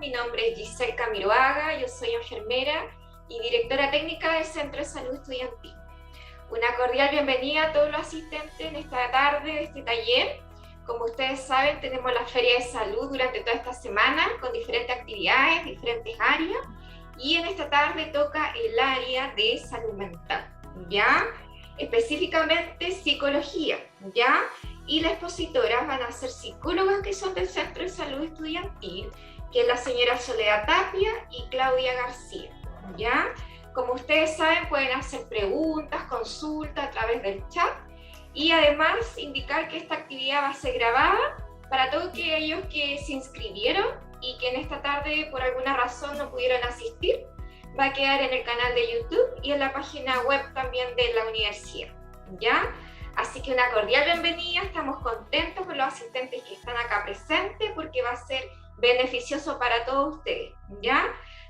Mi nombre es Giselle Camiroaga, yo soy enfermera y directora técnica del Centro de Salud Estudiantil. Una cordial bienvenida a todos los asistentes en esta tarde de este taller. Como ustedes saben, tenemos la Feria de Salud durante toda esta semana con diferentes actividades, diferentes áreas, y en esta tarde toca el área de salud mental, ¿ya? Específicamente psicología, ¿ya? Y las expositoras van a ser psicólogas que son del Centro de Salud Estudiantil, que es la señora Soledad Tapia y Claudia García, ¿ya? Como ustedes saben, pueden hacer preguntas, consultas a través del chat, y además indicar que esta actividad va a ser grabada para todos aquellos que se inscribieron y que en esta tarde por alguna razón no pudieron asistir. Va a quedar en el canal de YouTube y en la página web también de la universidad, ¿ya? Así que una cordial bienvenida, estamos contentos con los asistentes que están acá presentes porque va a ser beneficioso para todos ustedes, ¿ya?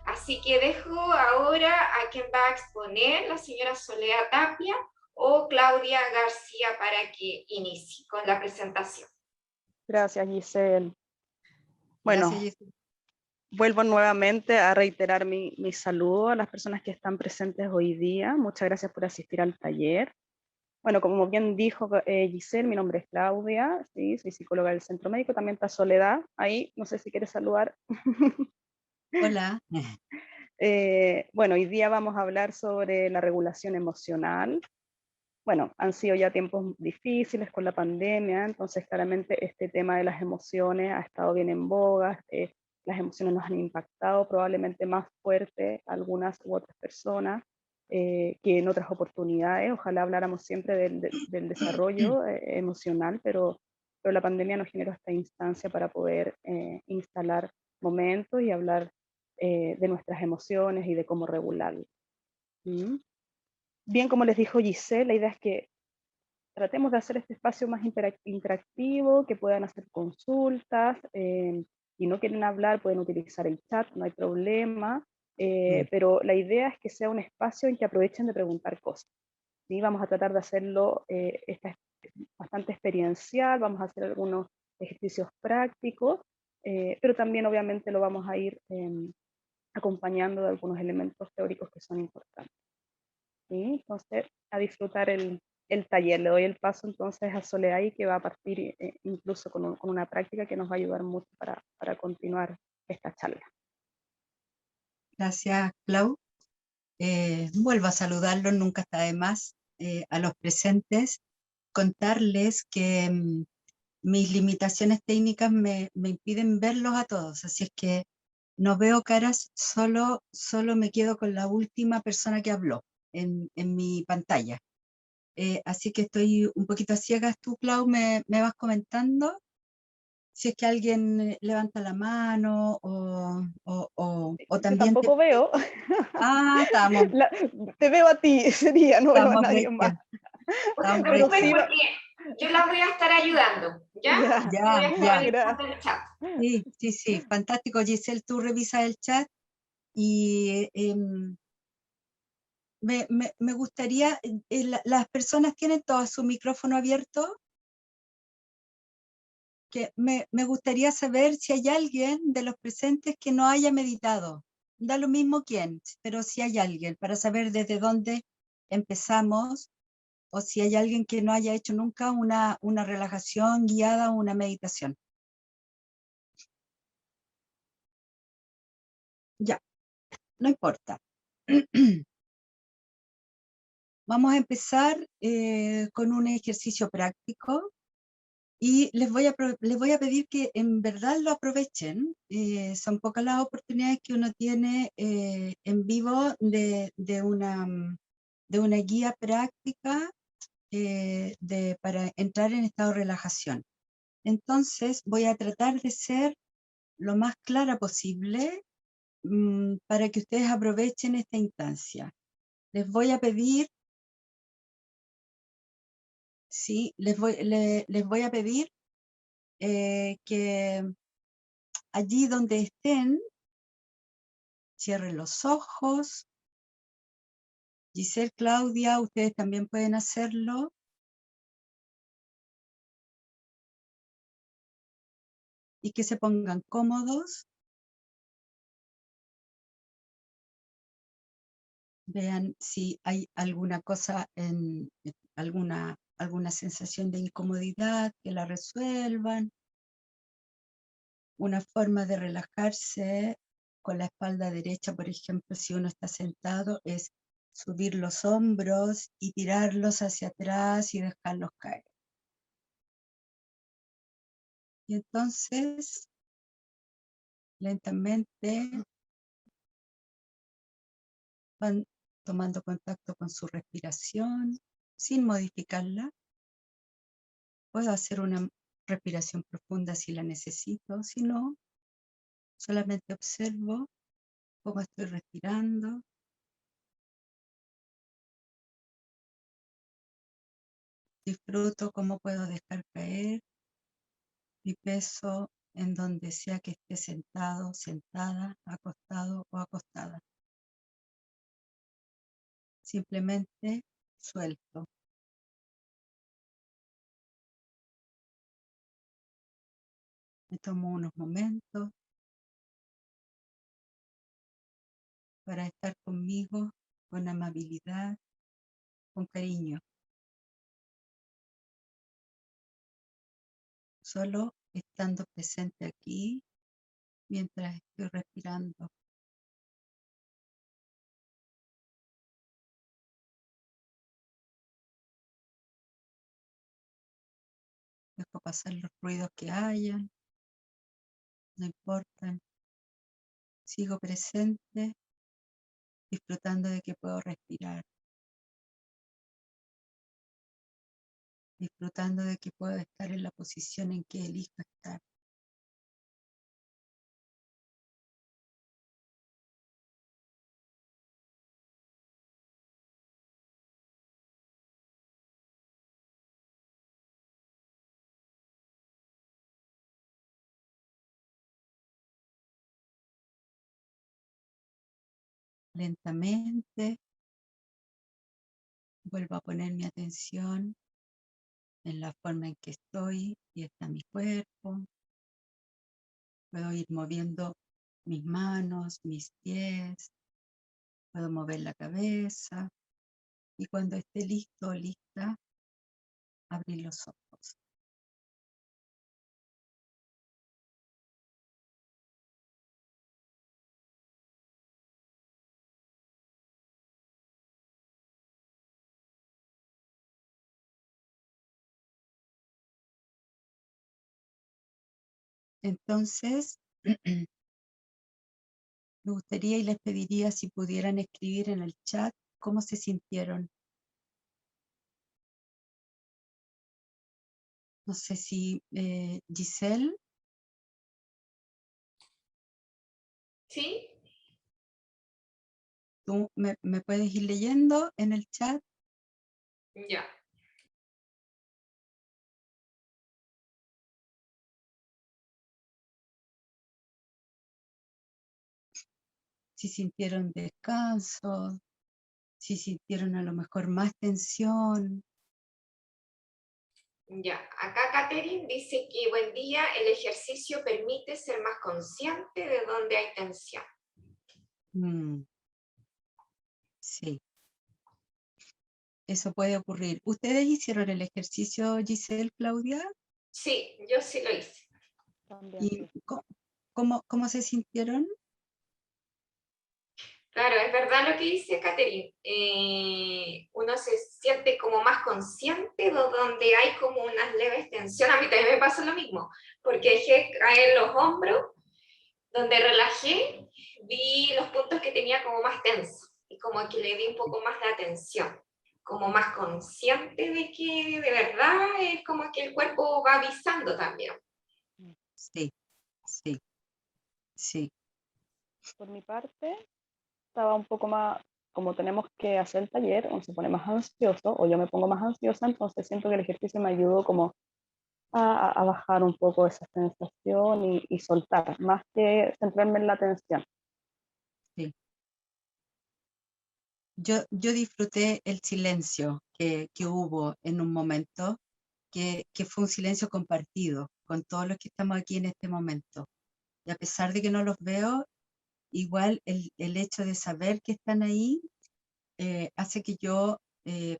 Así que dejo ahora a quien va a exponer, la señora Soledad Tapia o Claudia García, para que inicie con la presentación. Gracias, Giselle. Bueno, Gracias, Giselle. vuelvo nuevamente a reiterar mi saludo a las personas que están presentes hoy día. Muchas gracias por asistir al taller. Bueno, como bien dijo Giselle, mi nombre es Claudia, ¿sí? Soy psicóloga del Centro Médico, también está Soledad ahí, no sé si quieres saludar. Hola. Bueno, hoy día vamos a hablar sobre la regulación emocional. Bueno, han sido ya tiempos difíciles con la pandemia, entonces claramente este tema de las emociones ha estado bien en boga, las emociones nos han impactado probablemente más fuerte a algunas u otras personas que en otras oportunidades. Ojalá habláramos siempre del desarrollo emocional, pero la pandemia nos generó esta instancia para poder instalar momentos y hablar de nuestras emociones y de cómo regularlas. ¿Mm? Bien, como les dijo Giselle, la idea es que tratemos de hacer este espacio más interactivo, que puedan hacer consultas, y no quieren hablar, pueden utilizar el chat, no hay problema, pero la idea es que sea un espacio en que aprovechen de preguntar cosas. ¿Sí? Vamos a tratar de hacerlo bastante experiencial, vamos a hacer algunos ejercicios prácticos, pero también obviamente lo vamos a ir acompañando de algunos elementos teóricos que son importantes. ¿Sí? Entonces, a disfrutar el taller. Le doy el paso entonces a Soledad que va a partir incluso con una práctica que nos va a ayudar mucho para continuar esta charla. Gracias, Clau. Vuelvo a saludarlos, nunca está de más, a los presentes. Contarles que mis limitaciones técnicas me impiden verlos a todos, así es que no veo caras, solo me quedo con la última persona que habló en mi pantalla. Así que estoy un poquito a ciegas. Tú, Clau, me vas comentando si es que alguien levanta la mano o Yo también tampoco veo. Ah, estamos, Te veo a ti ese día, no veo a estamos nadie más. recién. Estamos No se Pero preocupen sí, recién. porque yo las voy a estar ayudando, ¿ya? ya, Yo voy a estar Ya. revisando gracias. el chat. Sí, fantástico, Giselle, tú revisa el chat y me gustaría, las personas tienen todo su micrófono abierto, que me gustaría saber si hay alguien de los presentes que no haya meditado. Da lo mismo quién, pero si hay alguien, para saber desde dónde empezamos, o si hay alguien que no haya hecho nunca una relajación guiada o una meditación. Ya, no importa. Vamos a empezar con un ejercicio práctico y les voy a pedir que en verdad lo aprovechen. Son pocas las oportunidades que uno tiene en vivo de una guía práctica para entrar en estado de relajación. Entonces voy a tratar de ser lo más clara posible para que ustedes aprovechen esta instancia. Les voy a pedir, sí, les voy a pedir que allí donde estén, cierren los ojos. Giselle, Claudia, ustedes también pueden hacerlo. Y que se pongan cómodos. Vean si hay alguna cosa, alguna sensación de incomodidad, que la resuelvan. Una forma de relajarse con la espalda derecha, por ejemplo, si uno está sentado, es subir los hombros y tirarlos hacia atrás y dejarlos caer. Y entonces, lentamente, van tomando contacto con su respiración sin modificarla. Puedo hacer una respiración profunda si la necesito, si no, solamente observo cómo estoy respirando. Disfruto cómo puedo dejar caer mi peso en donde sea que esté sentado, sentada, acostado o acostada. Simplemente suelto. Me tomo unos momentos para estar conmigo con amabilidad, con cariño. Solo estando presente aquí mientras estoy respirando. Dejo pasar los ruidos que hayan, no importan. Sigo presente, disfrutando de que puedo respirar, disfrutando de que puedo estar en la posición en que elijo estar. Lentamente vuelvo a poner mi atención en la forma en que estoy y está mi cuerpo. Puedo ir moviendo mis manos, mis pies, puedo mover la cabeza y cuando esté listo o lista, abrir los ojos. Entonces, me gustaría y les pediría si pudieran escribir en el chat cómo se sintieron. No sé si Giselle, ¿Sí? tú me puedes ir leyendo en el chat. Ya. Si sintieron descanso, si sintieron a lo mejor más tensión. Ya, acá Catherine dice que buen día, el ejercicio permite ser más consciente de dónde hay tensión. Sí, eso puede ocurrir. ¿Ustedes hicieron el ejercicio, Giselle, Claudia? Sí, yo sí lo hice. También ¿Y sí. cómo se sintieron? Claro, es verdad lo que dice Catherine. Uno se siente como más consciente de donde hay como unas leves tensiones. A mí también me pasó lo mismo, porque dejé caer los hombros, donde relajé, vi los puntos que tenía como más tensos y como que le di un poco más de atención, como más consciente de que de verdad es como que el cuerpo va avisando también. Sí, sí, sí. Por mi parte, estaba un poco más, como tenemos que hacer el taller, uno se pone más ansioso, o yo me pongo más ansiosa, entonces siento que el ejercicio me ayudó como a bajar un poco esa sensación y soltar, más que centrarme en la tensión. Sí. Yo disfruté el silencio que hubo en un momento, que fue un silencio compartido con todos los que estamos aquí en este momento. Y a pesar de que no los veo, igual el hecho de saber que están ahí hace que yo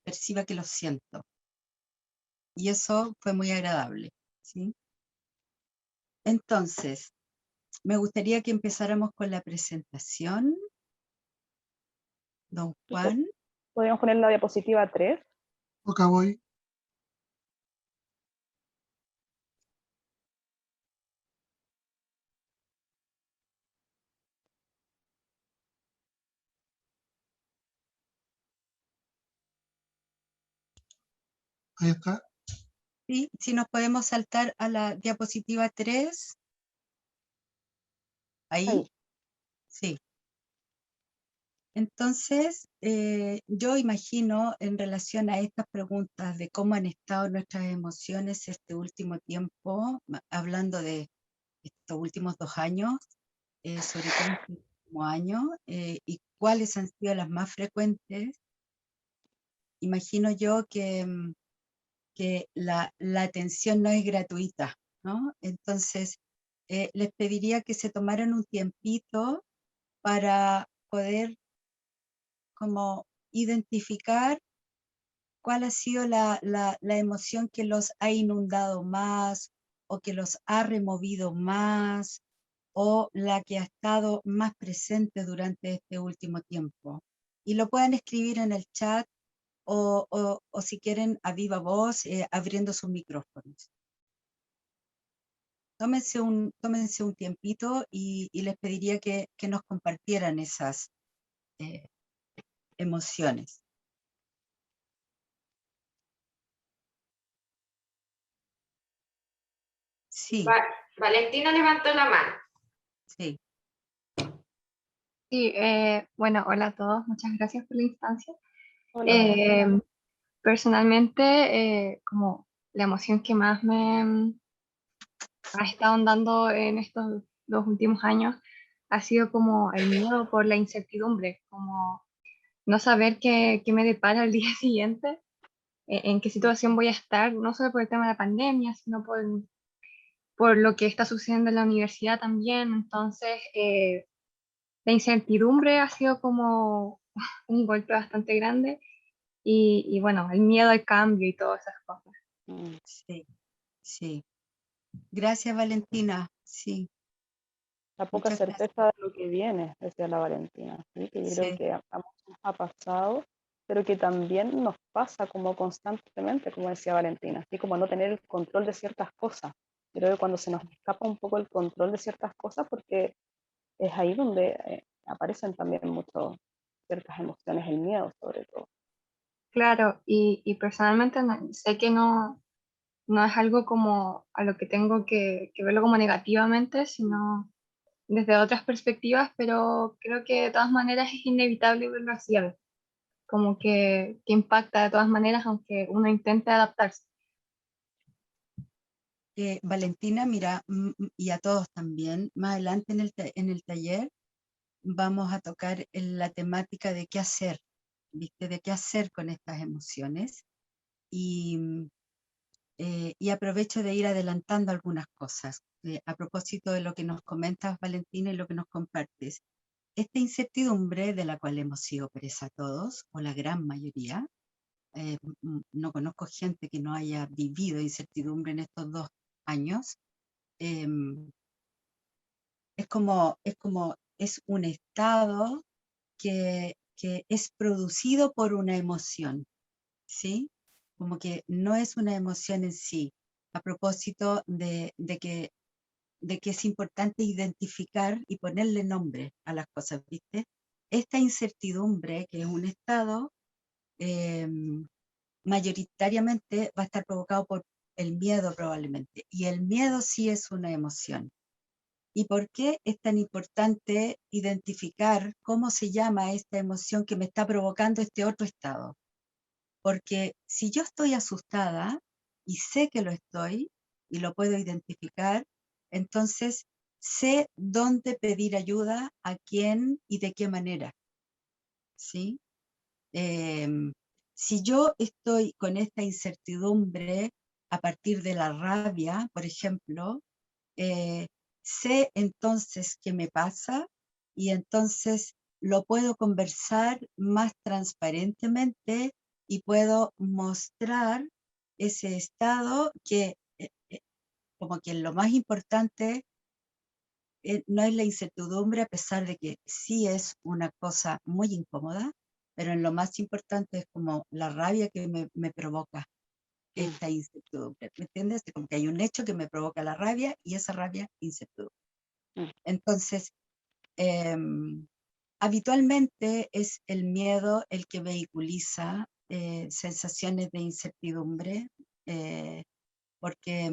perciba que lo siento. Y eso fue muy agradable, ¿sí? Entonces, me gustaría que empezáramos con la presentación. Don Juan. Podríamos poner la diapositiva 3. Acá voy. Ahí está. Sí, si nos podemos saltar a la diapositiva 3. Ahí. Sí. Entonces, yo imagino en relación a estas preguntas de cómo han estado nuestras emociones este último tiempo, hablando de estos últimos 2 años, sobre todo este último año, y cuáles han sido las más frecuentes, imagino yo que la atención no es gratuita, ¿no? Entonces, les pediría que se tomaran un tiempito para poder como identificar cuál ha sido la emoción que los ha inundado más o que los ha removido más o la que ha estado más presente durante este último tiempo. Y lo pueden escribir en el chat o si quieren a viva voz, abriendo sus micrófonos. Tómense un tiempito y les pediría que nos compartieran esas emociones. Sí, Valentina levantó la mano. sí. Sí, bueno, hola a todos, muchas gracias por la instancia. Hola. Personalmente, como la emoción que más me ha estado dando en estos 2 últimos años ha sido como el miedo por la incertidumbre, como no saber qué me depara el día siguiente, en qué situación voy a estar, no solo por el tema de la pandemia, sino por lo que está sucediendo en la universidad también. Entonces, la incertidumbre ha sido como un golpe bastante grande y bueno, el miedo al cambio y todas esas cosas. Sí, sí. Gracias, Valentina. Sí, La poca muchas certeza de lo que viene, decía la Valentina, ¿sí? Que yo creo Sí. que a muchos nos ha pasado, pero que también nos pasa como constantemente, como decía Valentina, así como no tener el control de ciertas cosas. Creo que cuando se nos escapa un poco el control de ciertas cosas, porque es ahí donde aparecen también mucho ciertas emociones, el miedo sobre todo. Claro, y personalmente sé que no es algo como a lo que tengo que verlo como negativamente, sino desde otras perspectivas, pero creo que de todas maneras es inevitable verlo así a veces, como que impacta de todas maneras aunque uno intente adaptarse. Valentina, mira, y a todos también, más adelante en el taller vamos a tocar la temática de qué hacer, ¿viste? De qué hacer con estas emociones. Y aprovecho de ir adelantando algunas cosas. A propósito de lo que nos comentas, Valentina, y lo que nos compartes. Esta incertidumbre de la cual hemos sido presa todos, o la gran mayoría, no conozco gente que no haya vivido incertidumbre en estos 2 años, es un estado que es producido por una emoción, ¿sí? Como que no es una emoción en sí. A propósito de que es importante identificar y ponerle nombre a las cosas, ¿viste? Esta incertidumbre, que es un estado, mayoritariamente va a estar provocado por el miedo probablemente. Y el miedo sí es una emoción. ¿Y por qué es tan importante identificar cómo se llama esta emoción que me está provocando este otro estado? Porque si yo estoy asustada y sé que lo estoy y lo puedo identificar, entonces sé dónde pedir ayuda, a quién y de qué manera, ¿sí? Si yo estoy con esta incertidumbre a partir de la rabia, por ejemplo, sé entonces qué me pasa y entonces lo puedo conversar más transparentemente y puedo mostrar ese estado que como que lo más importante no es la incertidumbre, a pesar de que sí es una cosa muy incómoda, pero en lo más importante es como la rabia que me provoca esta incertidumbre. ¿Me entiendes? Como que hay un hecho que me provoca la rabia y esa rabia, incertidumbre. Entonces, habitualmente es el miedo el que vehiculiza sensaciones de incertidumbre, porque,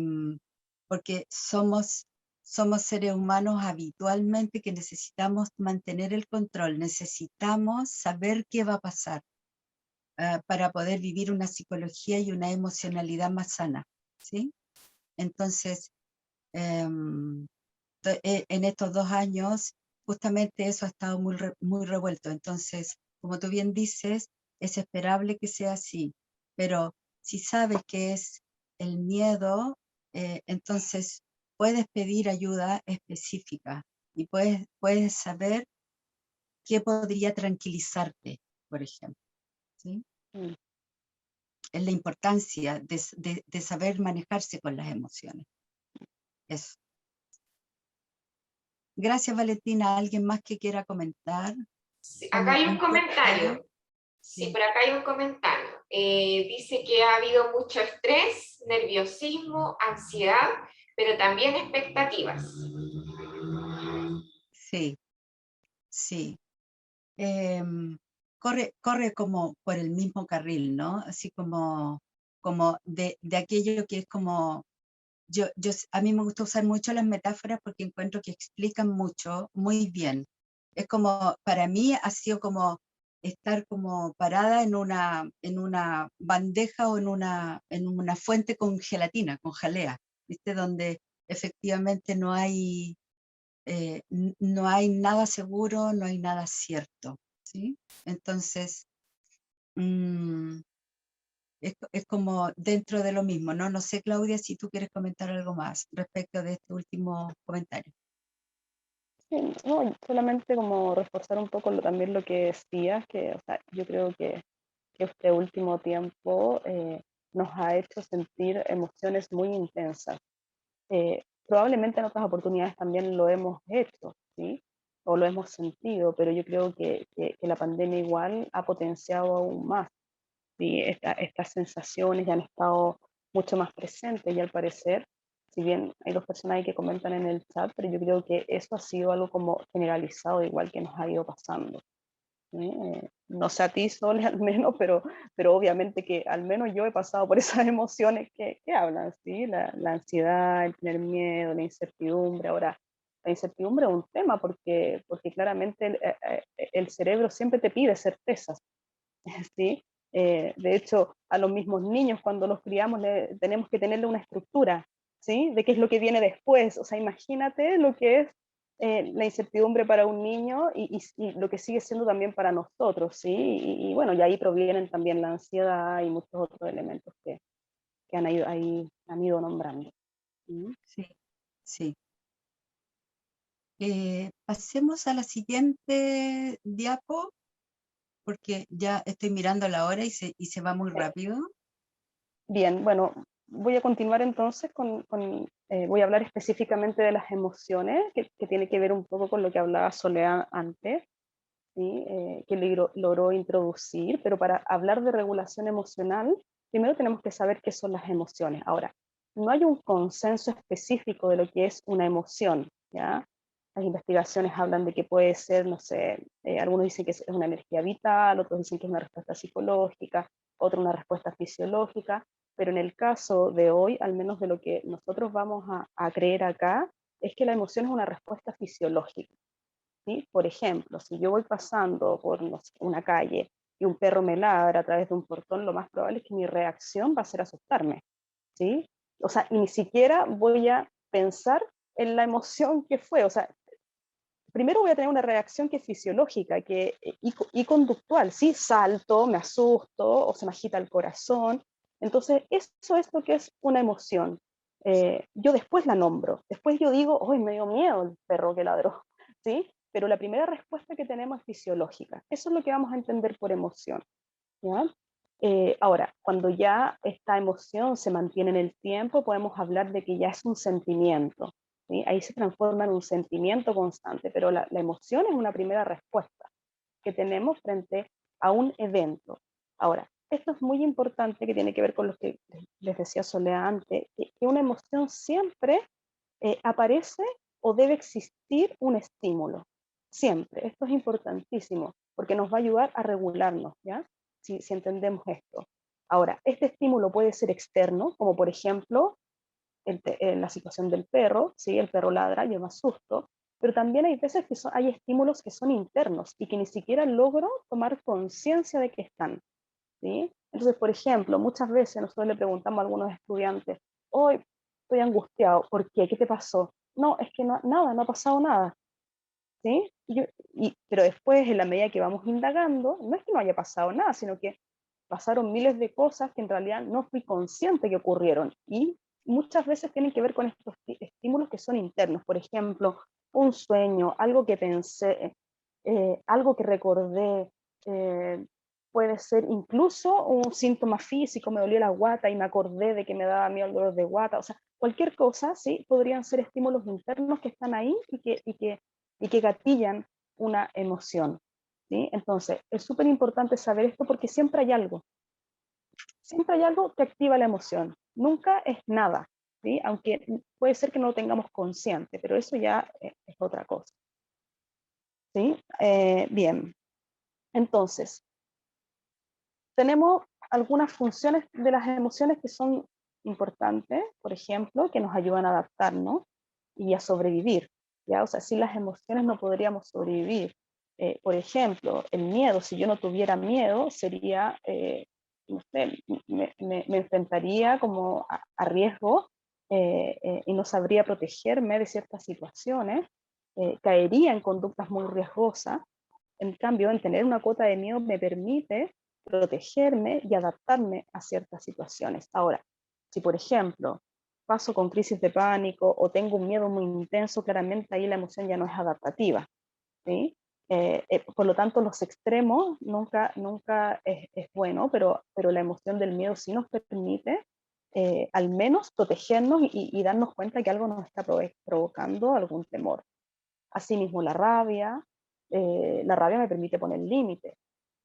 porque somos seres humanos habitualmente que necesitamos mantener el control, necesitamos saber qué va a pasar para poder vivir una psicología y una emocionalidad más sana, ¿sí? Entonces, en estos 2 años, justamente eso ha estado muy revuelto. Entonces, como tú bien dices, es esperable que sea así, pero si sabes que es el miedo, entonces puedes pedir ayuda específica y puedes saber qué podría tranquilizarte, por ejemplo, ¿sí? Es la importancia de saber manejarse con las emociones. Eso. Gracias, Valentina. ¿Alguien más que quiera comentar? Sí, acá hay un comentario. Sí, por acá hay un comentario. Dice que ha habido mucho estrés, nerviosismo, ansiedad, pero también expectativas. Sí, sí. Corre como por el mismo carril, ¿no? Así como de aquello que es como, a mí me gusta usar mucho las metáforas porque encuentro que explican mucho, muy bien. Es como, para mí ha sido como estar como parada en una bandeja o en una fuente con gelatina, con jalea, ¿viste? Donde efectivamente no hay nada seguro, no hay nada cierto, ¿sí? Entonces, es como dentro de lo mismo, ¿no? No sé, Claudia, si tú quieres comentar algo más respecto de este último comentario. Sí, no, solamente como reforzar un poco también lo que decías, que o sea, yo creo que este último tiempo nos ha hecho sentir emociones muy intensas. Probablemente en otras oportunidades también lo hemos hecho, ¿sí? O lo hemos sentido, pero yo creo que la pandemia igual ha potenciado aún más, ¿sí? Estas sensaciones ya han estado mucho más presentes y al parecer, si bien hay 2 personas ahí que comentan en el chat, pero yo creo que eso ha sido algo como generalizado, igual que nos ha ido pasando. ¿Sí? No sé a ti, Sole, al menos, pero obviamente que al menos yo he pasado por esas emociones que hablan, ¿sí? La ansiedad, el tener miedo, la incertidumbre. Ahora, la incertidumbre es un tema porque claramente el cerebro siempre te pide certezas, ¿sí? De hecho, a los mismos niños cuando los criamos tenemos que tenerle una estructura, ¿sí? De qué es lo que viene después. O sea, imagínate lo que es la incertidumbre para un niño y lo que sigue siendo también para nosotros, ¿sí? Y bueno, y ahí provienen también la ansiedad y muchos otros elementos que han ido nombrando. ¿Sí? Sí, sí. Pasemos a la siguiente diapo, porque ya estoy mirando la hora y se va muy rápido. Bien, bueno, voy a continuar entonces voy a hablar específicamente de las emociones, que tiene que ver un poco con lo que hablaba Soledad antes, ¿sí? Que logró introducir, pero para hablar de regulación emocional, primero tenemos que saber qué son las emociones. Ahora, no hay un consenso específico de lo que es una emoción, ¿ya? Las investigaciones hablan de que puede ser, no sé, algunos dicen que es una energía vital, otros dicen que es una respuesta psicológica, otros una respuesta fisiológica, pero en el caso de hoy, al menos de lo que nosotros vamos a creer acá, es que la emoción es una respuesta fisiológica. ¿Sí? Por ejemplo, si yo voy pasando por no sé, una calle y un perro me ladra a través de un portón, lo más probable es que mi reacción va a ser asustarme, ¿sí? O sea, y ni siquiera voy a pensar en la emoción que fue, o sea, primero voy a tener una reacción que es fisiológica y conductual, ¿sí? Salto, me asusto o se me agita el corazón. Entonces, eso es lo que es una emoción. Yo después la nombro, después yo digo, ¡ay, me dio miedo el perro que ladró! ¿Sí? pero la primera respuesta que tenemos es fisiológica. Eso es lo que vamos a entender por emoción, ¿ya? Ahora, cuando ya esta emoción se mantiene en el tiempo, podemos hablar de que ya es un sentimiento, ¿sí? Ahí se transforma en un sentimiento constante, pero la emoción es una primera respuesta que tenemos frente a un evento. Ahora, esto es muy importante, que tiene que ver con lo que les decía Soledad antes, que una emoción siempre aparece o debe existir un estímulo, siempre. Esto es importantísimo, porque nos va a ayudar a regularnos, ¿ya? Si entendemos esto. Ahora, este estímulo puede ser externo, como por ejemplo en la situación del perro, ¿sí? El perro ladra, yo me asusto, pero también hay veces que hay estímulos que son internos y que ni siquiera logro tomar conciencia de que están, ¿sí? Entonces, por ejemplo, muchas veces nosotros le preguntamos a algunos estudiantes, hoy estoy angustiado, ¿por qué? ¿Qué te pasó? No, es que no, nada, no ha pasado nada, ¿sí? Pero después, en la medida que vamos indagando, no es que no haya pasado nada, sino que pasaron miles de cosas que en realidad no fui consciente que ocurrieron. Y muchas veces tienen que ver con estos estímulos que son internos. Por ejemplo, un sueño, algo que pensé, algo que recordé, eh, puede ser incluso un síntoma físico, me dolió la guata y me acordé de que me daba miedo el dolor de guata. O sea, cualquier cosa, ¿sí? Podrían ser estímulos internos que están ahí y que gatillan una emoción, ¿sí? Entonces, es súper importante saber esto porque siempre hay algo que activa la emoción, nunca es nada, ¿sí? Aunque puede ser que no lo tengamos consciente, pero eso ya es otra cosa, ¿sí? Bien, entonces, tenemos algunas funciones de las emociones que son importantes, por ejemplo, que nos ayudan a adaptarnos y a sobrevivir, ¿ya? O sea, sin las emociones no podríamos sobrevivir. Por ejemplo, el miedo, si yo no tuviera miedo, sería, no sé, me enfrentaría como a riesgo y no sabría protegerme de ciertas situaciones, caería en conductas muy riesgosas. En cambio, en tener una cuota de miedo me permite protegerme y adaptarme a ciertas situaciones. Ahora, si por ejemplo paso con crisis de pánico o tengo un miedo muy intenso, claramente ahí la emoción ya no es adaptativa, ¿sí? Por lo tanto, los extremos nunca es bueno, pero la emoción del miedo sí nos permite al menos protegernos y darnos cuenta que algo nos está provocando algún temor. Asimismo, la rabia me permite poner límites.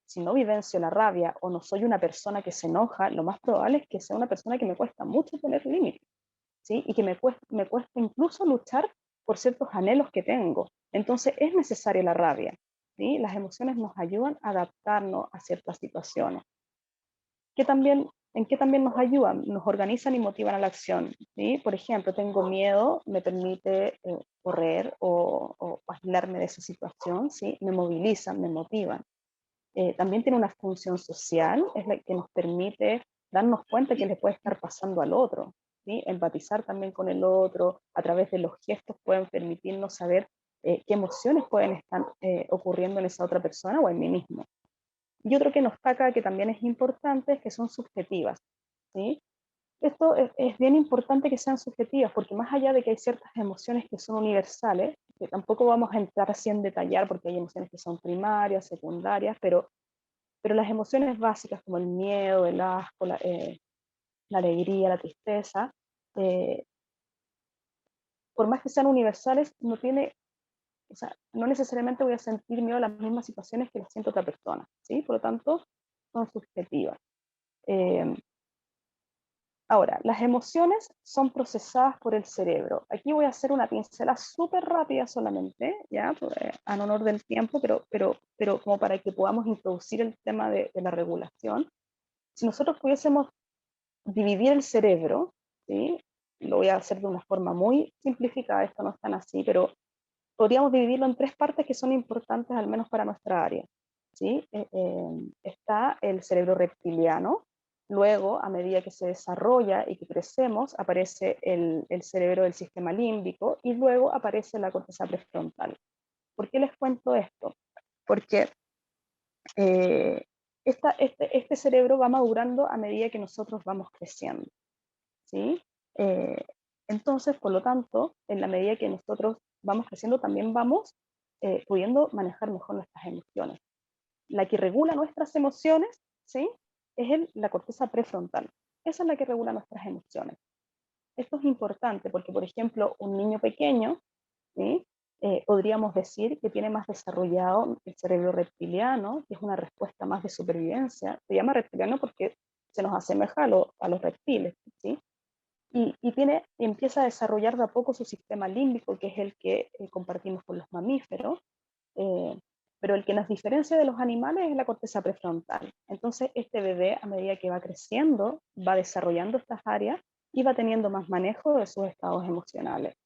Si no vivencio la rabia o no soy una persona que se enoja, lo más probable es que sea una persona que me cuesta mucho poner límites, ¿sí? Y que me cuesta incluso luchar por ciertos anhelos que tengo. Entonces es necesaria la rabia, ¿sí? Las emociones nos ayudan a adaptarnos a ciertas situaciones. ¿En qué también nos ayudan? Nos organizan y motivan a la acción, ¿sí? Por ejemplo, tengo miedo, me permite correr o aislarme de esa situación, ¿sí? Me movilizan, me motivan. También tiene una función social, es la que nos permite darnos cuenta que le puede estar pasando al otro, ¿sí? Empatizar también con el otro, a través de los gestos pueden permitirnos saber qué emociones pueden estar ocurriendo en esa otra persona o en mí mismo. Y otro que nos saca, que también es importante, es que son subjetivas, ¿sí? Esto es bien importante que sean subjetivas, porque más allá de que hay ciertas emociones que son universales, que tampoco vamos a entrar así en detallar, porque hay emociones que son primarias, secundarias, pero las emociones básicas como el miedo, el asco, la alegría, la tristeza, eh, por más que sean universales, o sea, no necesariamente voy a sentir miedo a las mismas situaciones que las siente otra persona, ¿sí? Por lo tanto, son subjetivas. Eh, Ahora, las emociones son procesadas por el cerebro. Aquí voy a hacer una pincelada súper rápida solamente, ya, en honor del tiempo, pero como para que podamos introducir el tema de la regulación. Si nosotros pudiésemos dividir el cerebro, ¿sí? Lo voy a hacer de una forma muy simplificada, esto no es tan así, pero podríamos dividirlo en tres partes que son importantes al menos para nuestra área, ¿sí? Está el cerebro reptiliano, luego a medida que se desarrolla y que crecemos aparece el cerebro del sistema límbico y luego aparece la corteza prefrontal. ¿Por qué les cuento esto? Porque este cerebro va madurando a medida que nosotros vamos creciendo, ¿sí? Eh, entonces, por lo tanto, en la medida que nosotros vamos creciendo, también vamos pudiendo manejar mejor nuestras emociones. La que regula nuestras emociones, ¿sí? Es la corteza prefrontal. Esa es la que regula nuestras emociones. Esto es importante porque, por ejemplo, un niño pequeño, ¿sí? Podríamos decir que tiene más desarrollado el cerebro reptiliano, que es una respuesta más de supervivencia. Se llama reptiliano porque se nos asemeja a los reptiles, ¿sí? Y empieza a desarrollar de a poco su sistema límbico, que es el que compartimos con los mamíferos, pero el que nos diferencia de los animales es la corteza prefrontal. Entonces, este bebé, a medida que va creciendo, va desarrollando estas áreas y va teniendo más manejo de sus estados emocionales.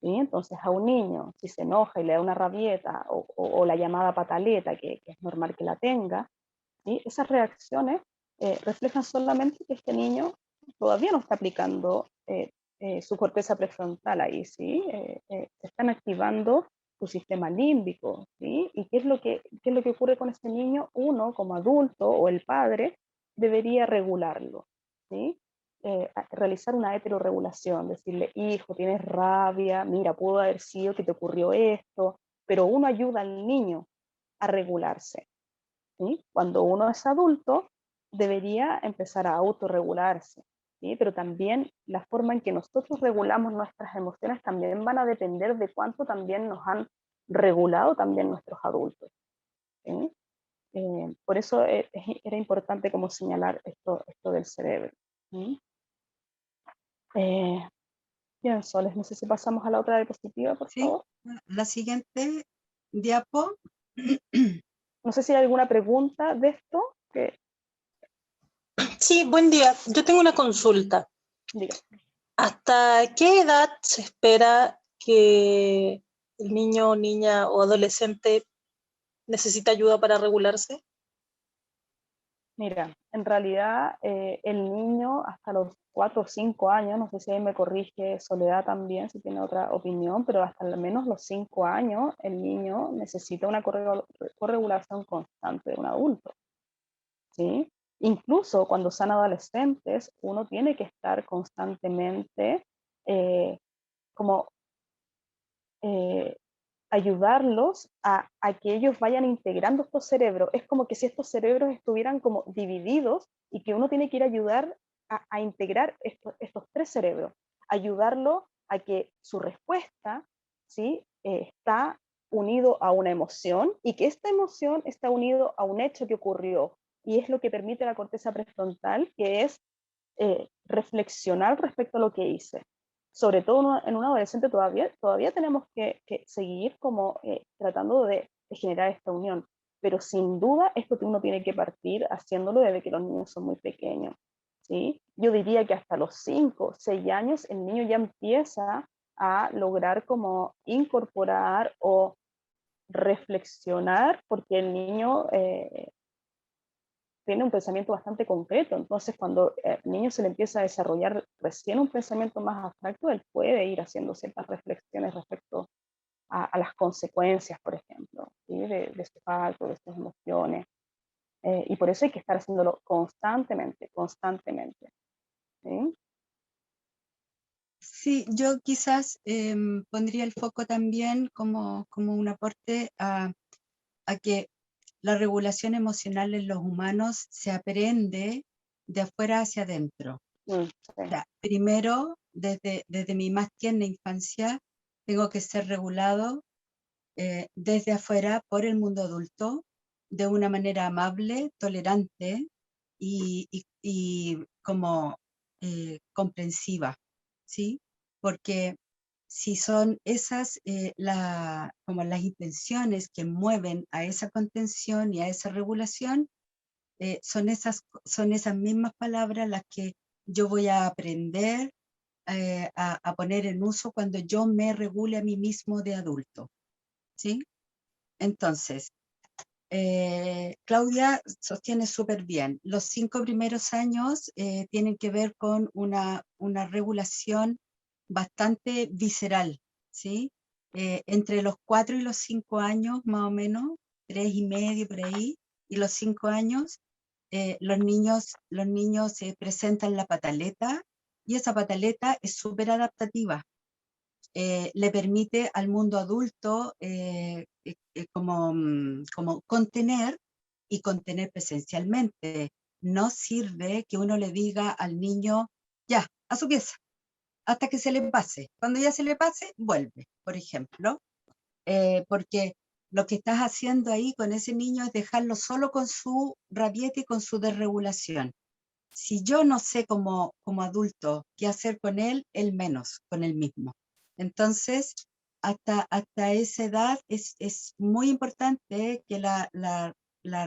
¿Sí? Entonces, a un niño, si se enoja y le da una rabieta o la llamada pataleta, que es normal que la tenga, ¿sí? Esas reacciones reflejan solamente que este niño todavía no está aplicando su corteza prefrontal ahí, ¿sí? Se están activando su sistema límbico, ¿sí? ¿Y qué es lo que ocurre con este niño? Uno, como adulto o el padre, debería regularlo, ¿sí? Realizar una heteroregulación, decirle, hijo, tienes rabia, mira, pudo haber sido que te ocurrió esto, pero uno ayuda al niño a regularse. ¿Sí? Cuando uno es adulto, debería empezar a autorregularse, ¿sí? Pero también la forma en que nosotros regulamos nuestras emociones también van a depender de cuánto también nos han regulado también nuestros adultos, ¿sí? Por eso era importante como señalar esto del cerebro, ¿sí? Bien, Soles, no sé si pasamos a la otra diapositiva, por Sí, favor. la siguiente diapo. No sé si hay alguna pregunta de esto que Sí, buen día. Yo tengo una consulta. diga. ¿Hasta qué edad se espera que el niño, niña o adolescente necesita ayuda para regularse? Mira, en realidad el niño hasta los 4 o 5 años, no sé si ahí me corrige Soledad también, si tiene otra opinión, pero hasta al menos los 5 años el niño necesita una corregulación constante de un adulto, ¿sí? Incluso cuando son adolescentes, uno tiene que estar constantemente como ayudarlos a que ellos vayan integrando estos cerebros. Es como que si estos cerebros estuvieran como divididos y que uno tiene que ir a ayudar a integrar estos tres cerebros, ayudarlo a que su respuesta, ¿sí? Está unido a una emoción y que esta emoción está unido a un hecho que ocurrió. Y es lo que permite la corteza prefrontal, que es reflexionar respecto a lo que hice. Sobre todo en un adolescente todavía tenemos que seguir como tratando de generar esta unión, pero sin duda esto uno tiene que partir haciéndolo desde que los niños son muy pequeños, ¿sí? Yo diría que hasta los 5 o 6 años el niño ya empieza a lograr como incorporar o reflexionar, porque el niño tiene un pensamiento bastante concreto, entonces cuando al niño se le empieza a desarrollar recién un pensamiento más abstracto, él puede ir haciendo ciertas reflexiones respecto a las consecuencias, por ejemplo, ¿sí? de sus actos, de sus emociones, y por eso hay que estar haciéndolo constantemente, constantemente, ¿sí? Sí, yo quizás pondría el foco también como un aporte a que la regulación emocional en los humanos se aprende de afuera hacia adentro. Sí. O sea, primero, desde mi más tierna infancia, tengo que ser regulado desde afuera por el mundo adulto, de una manera amable, tolerante y como comprensiva, ¿sí? Porque si son esas como las intenciones que mueven a esa contención y a esa regulación, son esas mismas palabras las que yo voy a aprender a poner en uso cuando yo me regule a mí mismo de adulto, ¿sí? Entonces, Claudia sostiene súper bien. Los 5 primeros años tienen que ver con una regulación bastante visceral, ¿sí? Entre los 4 y los 5 años, más o menos, 3 y medio por ahí, y los 5 años, los niños presentan la pataleta, y esa pataleta es súper adaptativa. le permite al mundo adulto como contener y contener presencialmente. No sirve que uno le diga al niño, ya, a su pieza, hasta que se le pase. Cuando ya se le pase, vuelve, por ejemplo, porque lo que estás haciendo ahí con ese niño es dejarlo solo con su rabieta y con su desregulación. Si yo no sé como adulto qué hacer con él menos con él mismo. Entonces, hasta esa edad es muy importante que la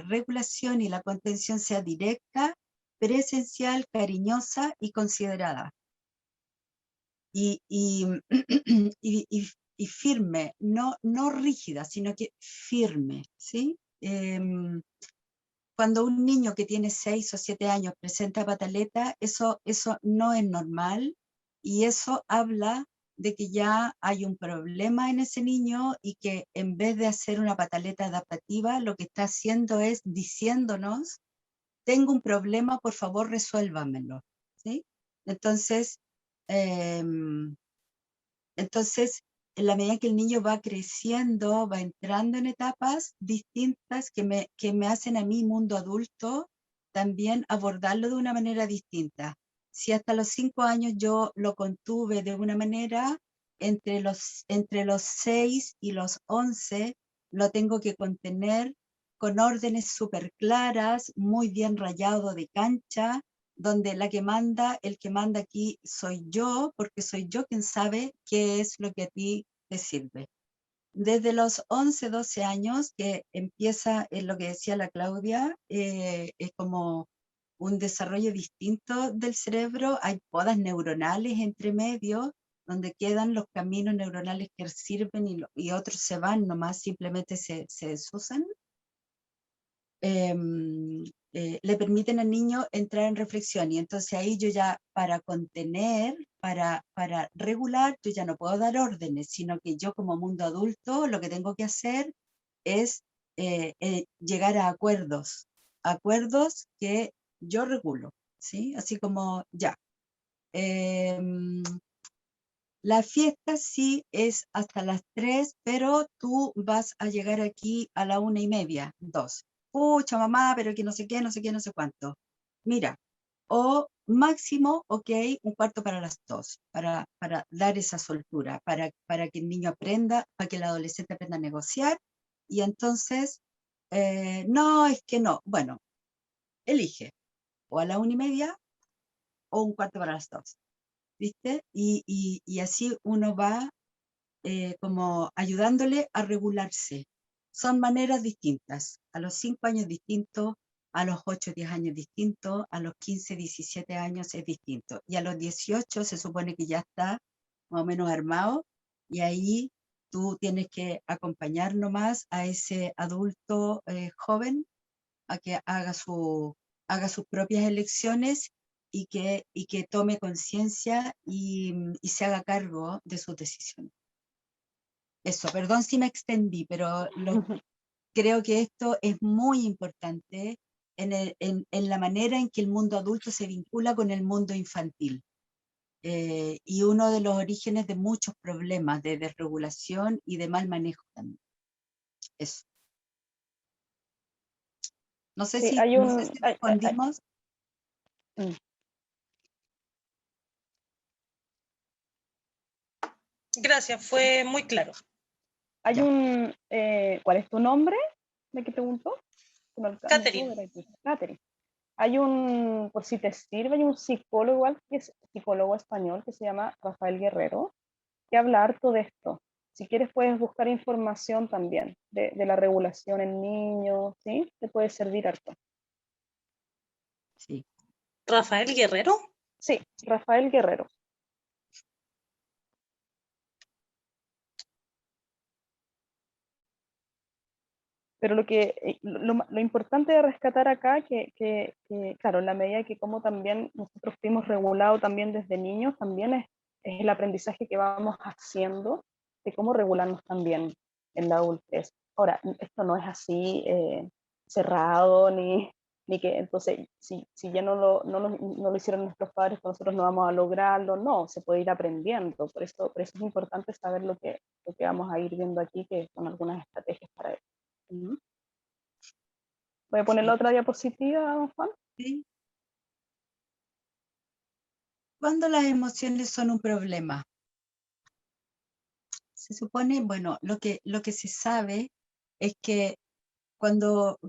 regulación y la contención sea directa, presencial, cariñosa y considerada. Y, y firme, no rígida, sino que firme, ¿sí? Cuando un niño que tiene 6 o 7 años presenta pataleta, eso no es normal y eso habla de que ya hay un problema en ese niño y que en vez de hacer una pataleta adaptativa, lo que está haciendo es diciéndonos, tengo un problema, por favor resuélvamelo, ¿sí? Entonces, en la medida que el niño va creciendo, va entrando en etapas distintas que me hacen a mí, mundo adulto, también abordarlo de una manera distinta. Si hasta los 5 años yo lo contuve de una manera, entre los 6 y los 11 lo tengo que contener con órdenes súper claras, muy bien rayado de cancha, donde el que manda aquí soy yo, porque soy yo quien sabe qué es lo que a ti te sirve. Desde los 11, 12 años que empieza lo que decía la Claudia, es como un desarrollo distinto del cerebro, hay podas neuronales entre medio, donde quedan los caminos neuronales que sirven y otros se van nomás, simplemente se desusan. Le permiten al niño entrar en reflexión y entonces ahí yo ya para contener, para regular, yo ya no puedo dar órdenes, sino que yo como mundo adulto lo que tengo que hacer es llegar a acuerdos que yo regulo, ¿sí? Así como ya. La fiesta sí es hasta las 3, pero tú vas a llegar aquí a la 1:30, 2. Pucha, mamá, pero que no sé qué, no sé qué, no sé cuánto. Mira, o máximo, ok, 1/4 para las 2, para dar esa soltura, para que el niño aprenda, para que el adolescente aprenda a negociar, y entonces, no, es que no. Bueno, elige, o a la 1:30, o 1/4 para las 2. ¿Viste? Y así uno va como ayudándole a regularse. Son maneras distintas. A los 5 años distinto, a los 8, 10 años distinto, a los 15, 17 años es distinto. Y a los 18 se supone que ya está más o menos armado y ahí tú tienes que acompañar nomás a ese adulto joven a que haga sus propias elecciones y que tome conciencia y se haga cargo de sus decisiones. Eso, perdón si me extendí, pero creo que esto es muy importante en la manera en que el mundo adulto se vincula con el mundo infantil. Y uno de los orígenes de muchos problemas de desregulación y de mal manejo también. Eso. No sé Sí, si hay respondimos. Gracias, fue muy claro. Hay Ya. ¿cuál es tu nombre? ¿De qué preguntó? Catherine. Catherine. Por si te sirve, hay un psicólogo igual, que es psicólogo español, que se llama Rafael Guerrero, que habla harto de esto. Si quieres puedes buscar información también de la regulación en niños, ¿sí? Te puede servir harto. Sí. Rafael Guerrero. Sí, Rafael Guerrero. Pero lo importante de rescatar acá, que claro, en la medida que como también nosotros fuimos regulados también desde niños, también es el aprendizaje que vamos haciendo de cómo regularnos también en la adultez. Ahora, esto no es así cerrado, ni ni que entonces si ya no lo hicieron nuestros padres, pues nosotros no vamos a lograrlo. No, se puede ir aprendiendo. Por eso es importante saber lo que vamos a ir viendo aquí, que son algunas estrategias para eso. Voy a poner la otra diapositiva, don Juan. ¿Sí? ¿Cuándo las emociones son un problema? Se supone, bueno, lo que se sabe es que cuando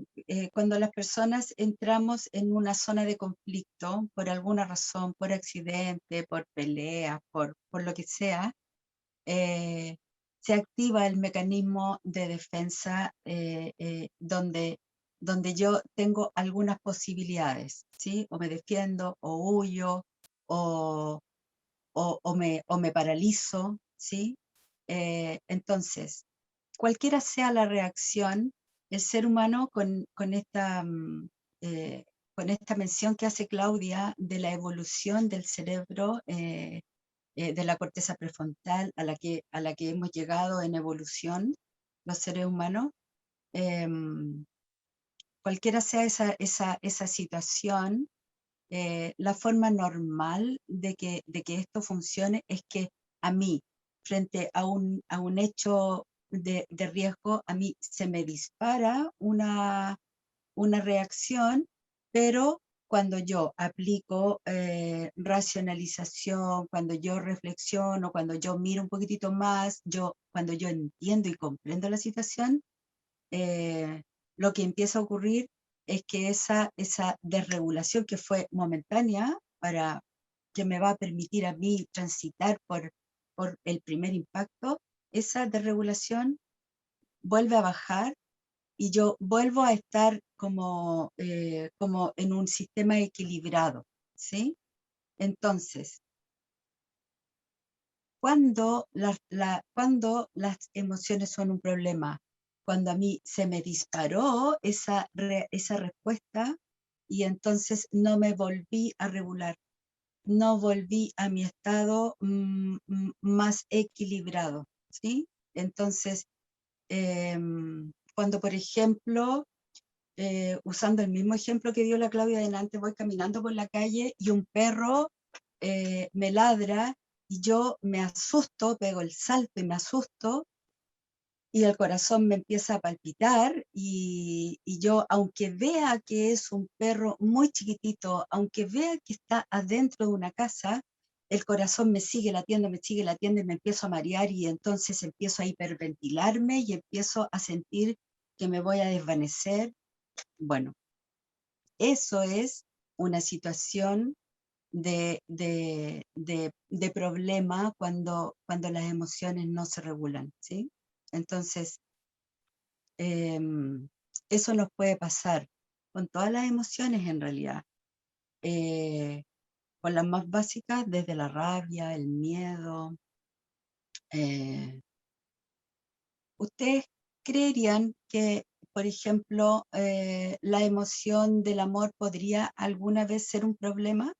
las personas entramos en una zona de conflicto, por alguna razón, por accidente, por pelea, por lo que sea, se activa el mecanismo de defensa donde yo tengo algunas posibilidades, ¿sí? O me defiendo, o huyo, o me paralizo, ¿sí? Entonces, cualquiera sea la reacción, el ser humano con esta mención que hace Claudia de la evolución del cerebro, de la corteza prefrontal a la que hemos llegado en evolución, los seres humanos, cualquiera sea esa situación, la forma normal de que esto funcione es que a mí, frente a un hecho de riesgo, a mí se me dispara una reacción, pero cuando yo aplico racionalización, cuando yo reflexiono, cuando yo miro un poquitito más, cuando yo entiendo y comprendo la situación, lo que empieza a ocurrir es que esa desregulación que fue momentánea, que me va a permitir a mí transitar por el primer impacto, esa desregulación vuelve a bajar y yo vuelvo a estar como en un sistema equilibrado, ¿sí? Entonces, cuando las emociones son un problema, cuando a mí se me disparó esa respuesta y entonces no me volví a regular, no volví a mi estado más equilibrado, ¿sí? Entonces, cuando por ejemplo, usando el mismo ejemplo que dio la Claudia delante, voy caminando por la calle y un perro me ladra y yo me asusto, pego el salto y me asusto y el corazón me empieza a palpitar y yo, aunque vea que es un perro muy chiquitito, aunque vea que está adentro de una casa, el corazón me sigue latiendo y me empiezo a marear y entonces empiezo a hiperventilarme y empiezo a sentir que me voy a desvanecer. Bueno, eso es una situación de problema cuando las emociones no se regulan, ¿sí? Entonces, eso nos puede pasar con todas las emociones en realidad, con las más básicas, desde la rabia, el miedo. ¿Ustedes creerían que, por ejemplo, la emoción del amor podría alguna vez ser un problema?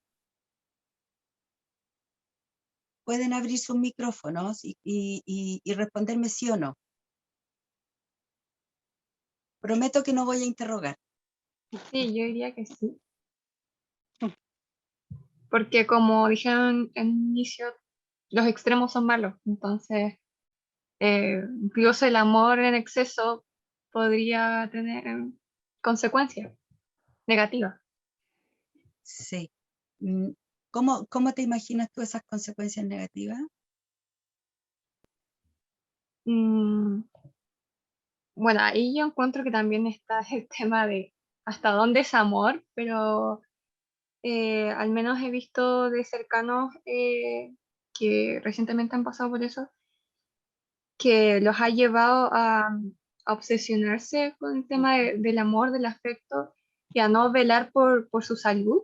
Pueden abrir sus micrófonos y responderme sí o no. Prometo que no voy a interrogar. Sí, yo diría que sí. Porque como dijeron en un inicio, los extremos son malos. Entonces, incluso el amor en exceso podría tener consecuencias negativas. Sí. ¿Cómo te imaginas tú esas consecuencias negativas? Mm, bueno, ahí yo encuentro que también está el tema de hasta dónde es amor, pero al menos he visto de cercanos que recientemente han pasado por eso, que los ha llevado a obsesionarse con el tema del amor, del afecto y a no velar por su salud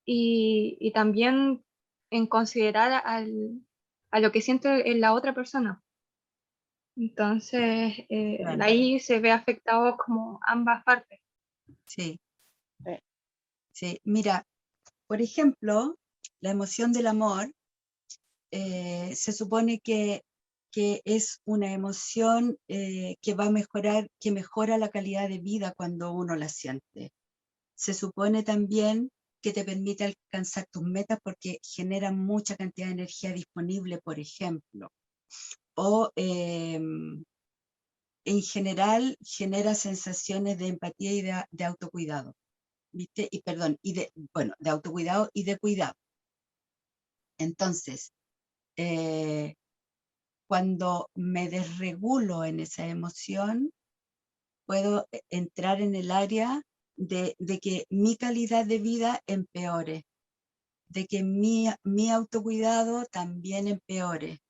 y también en considerar a lo que siente en la otra persona. Entonces, Claro. ahí se ve afectado como ambas partes. Sí. Sí. Sí. Mira, por ejemplo, la emoción del amor se supone que es una emoción que va a mejorar, que mejora la calidad de vida cuando uno la siente. se supone también que te permite alcanzar tus metas porque genera mucha cantidad de energía disponible, por ejemplo. O en general genera sensaciones de empatía y de autocuidado, ¿viste? Y perdón, de autocuidado y de cuidado. Entonces, cuando me desregulo en esa emoción, puedo entrar en el área de que mi calidad de vida empeore, de que mi autocuidado también empeore,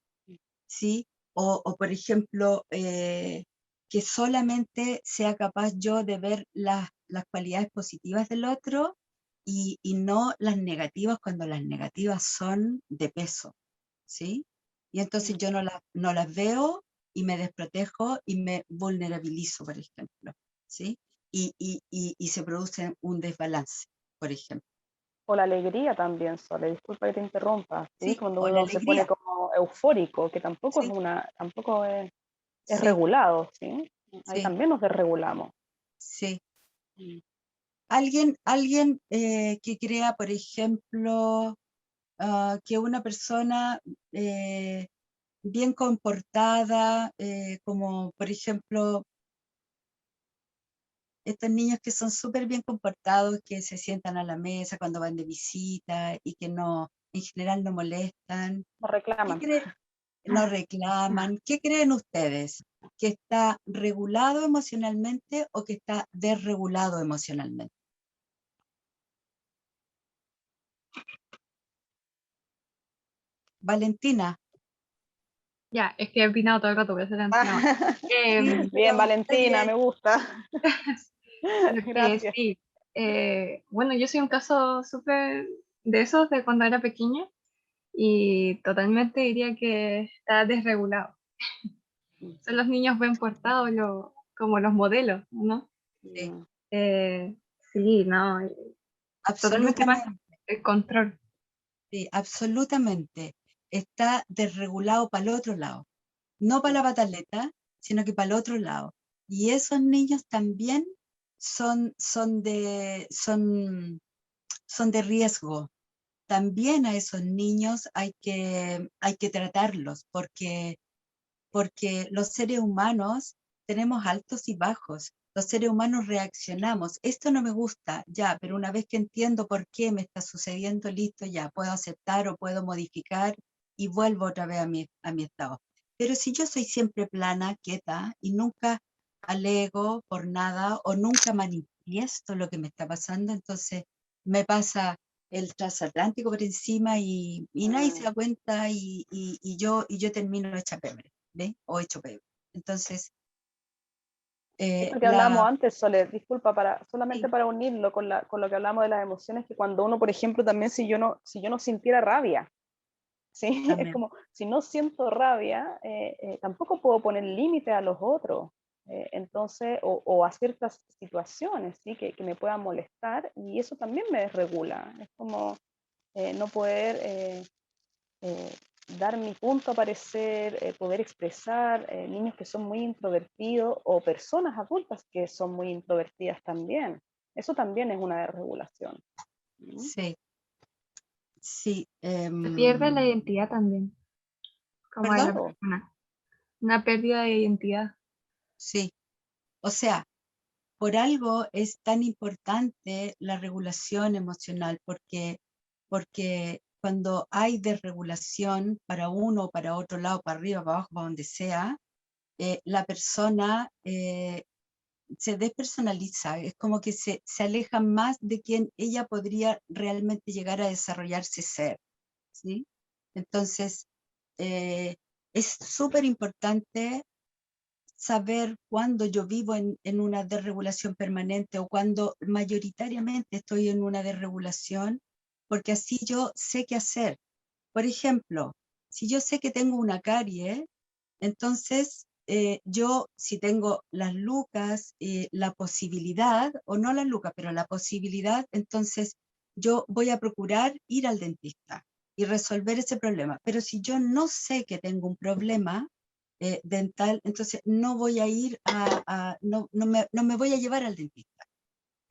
¿sí? O por ejemplo, que solamente sea capaz yo de ver las cualidades positivas del otro y no las negativas cuando las negativas son de peso, ¿sí? Y entonces yo no las veo y me desprotejo y me vulnerabilizo, por ejemplo, ¿sí? Y se produce un desbalance, por ejemplo. O la alegría también, Sole, disculpa que te interrumpa, ¿sí? Sí, Cuando o la uno se pone alegría. como eufórico, que tampoco Sí, es sí, regulado, ¿sí? Ahí sí, también nos desregulamos. sí. Alguien que crea, por ejemplo, que una persona bien comportada, como por ejemplo, estos niños que son súper bien comportados, que se sientan a la mesa cuando van de visita y que no, en general no molestan. Nos ¿Qué reclaman. no reclaman? ¿Qué creen ustedes? ¿Que está regulado emocionalmente o que está desregulado emocionalmente? Valentina. Ya, es que he opinado todo el rato, por eso era no. Sí, Bien, pero está Valentina, bien. me gusta. Gracias. Sí, bueno, yo soy un caso súper de esos de cuando era pequeña y totalmente diría que está desregulado. Son los niños bien portados, como los modelos, ¿no? Sí, Mm. Sí, no, totalmente más absolutamente, el control. sí, absolutamente. Está desregulado para el otro lado. No para la pataleta, sino que para el otro lado. Y esos niños también son de riesgo. También a esos niños hay que tratarlos, porque los seres humanos tenemos altos y bajos. Los seres humanos reaccionamos. Esto no me gusta, ya, pero una vez que entiendo por qué me está sucediendo, listo, ya, puedo aceptar o puedo modificar y vuelvo otra vez a mi estado. Pero si yo soy siempre plana, quieta y nunca alego por nada o nunca manifiesto lo que me está pasando, entonces me pasa el transatlántico por encima y nadie se da cuenta y yo termino hecha pebre. ¿Ve? O hecho pebre. Entonces, Esto que hablamos la... antes, Sole, disculpa, solamente Sí, para unirlo con lo que hablamos de las emociones, que cuando uno, por ejemplo, también si yo no sintiera rabia, ¿sí? Es también. como, si no siento rabia, tampoco puedo poner límite a los otros, entonces, o a ciertas situaciones, ¿sí? Que me puedan molestar, y eso también me desregula. Es como no poder eh, dar mi punto a parecer, poder expresar, niños que son muy introvertidos o personas adultas que son muy introvertidas también. Eso también es una desregulación. ¿No? Sí, sí. Se pierde la identidad también, como de la ¿Perdón? persona. Una pérdida de identidad. Sí. O sea, por algo es tan importante la regulación emocional, porque cuando hay desregulación para uno o para otro lado, para arriba, para abajo, para donde sea, la persona se despersonaliza, es como que se aleja más de quien ella podría realmente llegar a desarrollarse ser, ¿sí? Entonces, es súper importante saber cuándo yo vivo en una desregulación permanente o cuando mayoritariamente estoy en una desregulación, porque así yo sé qué hacer. Por ejemplo, si yo sé que tengo una carie, entonces yo si tengo las lucas, la posibilidad, o no las lucas, pero la posibilidad, entonces yo voy a procurar ir al dentista y resolver ese problema. Pero si yo no sé que tengo un problema dental, entonces no voy a ir no me voy a llevar al dentista.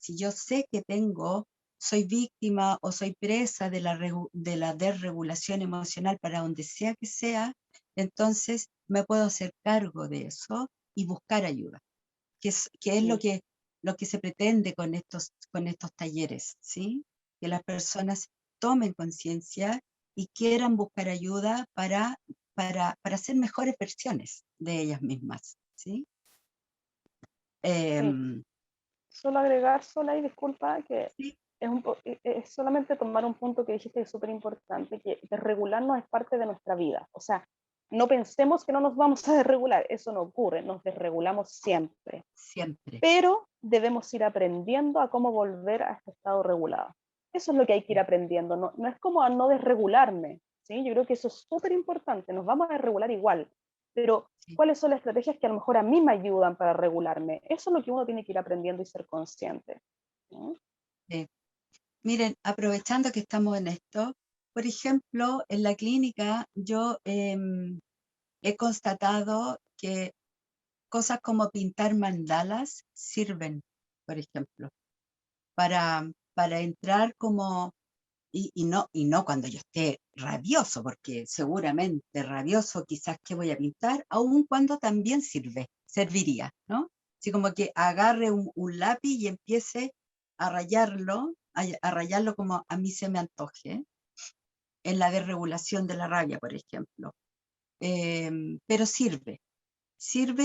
Si yo sé que soy víctima o soy presa de la desregulación emocional para donde sea que sea, entonces me puedo hacer cargo de eso y buscar ayuda, que es lo que se pretende con estos talleres, ¿sí? Que las personas tomen conciencia y quieran buscar ayuda para ser mejores versiones de ellas mismas, ¿sí? Solo agregar, Sola, y disculpa, que Sí. es solamente tomar un punto que dijiste que es súper importante, que desregularnos es parte de nuestra vida. O sea, no pensemos que no nos vamos a desregular, eso no ocurre, nos desregulamos siempre. Siempre. Pero debemos ir aprendiendo a cómo volver a este estado regulado. Eso es lo que hay que ir aprendiendo, no es como a no desregularme, ¿sí? Yo creo que eso es súper importante, nos vamos a desregular igual, pero Sí. ¿cuáles son las estrategias que a lo mejor a mí me ayudan para regularme? Eso es lo que uno tiene que ir aprendiendo y ser consciente, ¿sí? Sí. Miren, aprovechando que estamos en esto, por ejemplo, en la clínica yo he constatado que cosas como pintar mandalas sirven, por ejemplo, para entrar como, y no cuando yo esté rabioso, porque seguramente rabioso quizás que voy a pintar, aun cuando también serviría, ¿no? Así como que agarre un lápiz y empiece a rayarlo como a mí se me antoje, en la desregulación de la rabia, por ejemplo. Pero sirve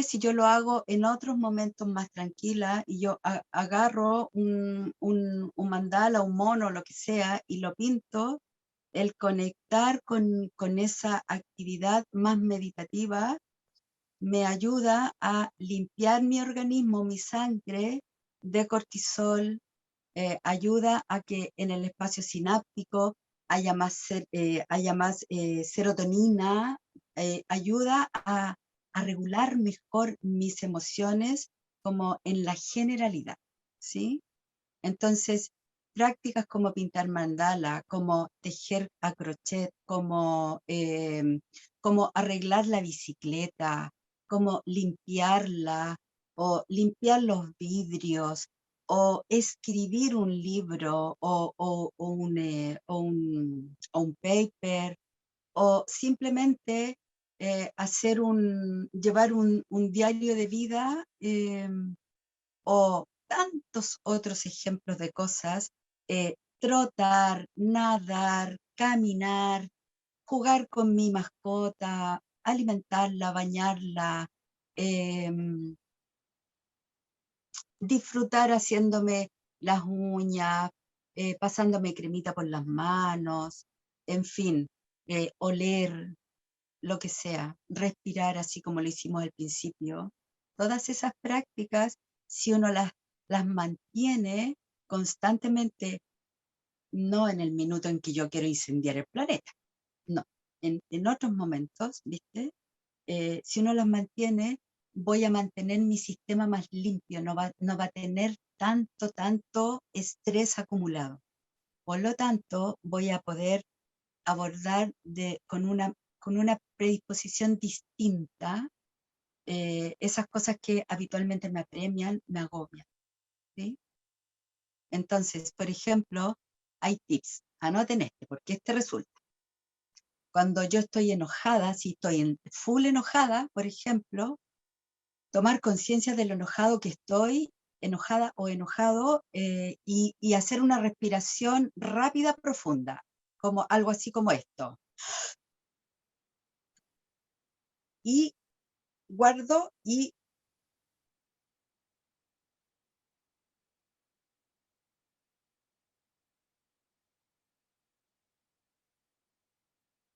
si yo lo hago en otros momentos más tranquila y yo agarro un mandala, un mono, lo que sea, y lo pinto. El conectar con esa actividad más meditativa me ayuda a limpiar mi organismo, mi sangre de cortisol, ayuda a que en el espacio sináptico haya más serotonina, ayuda a regular mejor mis emociones como en la generalidad, ¿sí? Entonces, prácticas como pintar mandala, como tejer a crochet, como arreglar la bicicleta, como limpiarla, o limpiar los vidrios, o escribir un libro, o un paper, o simplemente llevar un diario de vida, o tantos otros ejemplos de cosas, trotar, nadar, caminar, jugar con mi mascota, alimentarla, bañarla, disfrutar haciéndome las uñas, pasándome cremita por las manos, en fin, oler, lo que sea, respirar así como lo hicimos al principio. Todas esas prácticas, si uno las mantiene constantemente, no en el minuto en que yo quiero incendiar el planeta, no, en otros momentos, ¿viste? Si uno las mantiene, voy a mantener mi sistema más limpio, no va a tener tanto estrés acumulado. Por lo tanto, voy a poder abordar con una predisposición distinta esas cosas que habitualmente me apremian, me agobian, ¿sí? Entonces, por ejemplo, hay tips. Anoten porque este resulta. Cuando yo estoy enojada, si estoy full enojada, por ejemplo, tomar conciencia de lo enojado que estoy, enojada o enojado, y hacer una respiración rápida, profunda, como algo así como esto. Y guardo y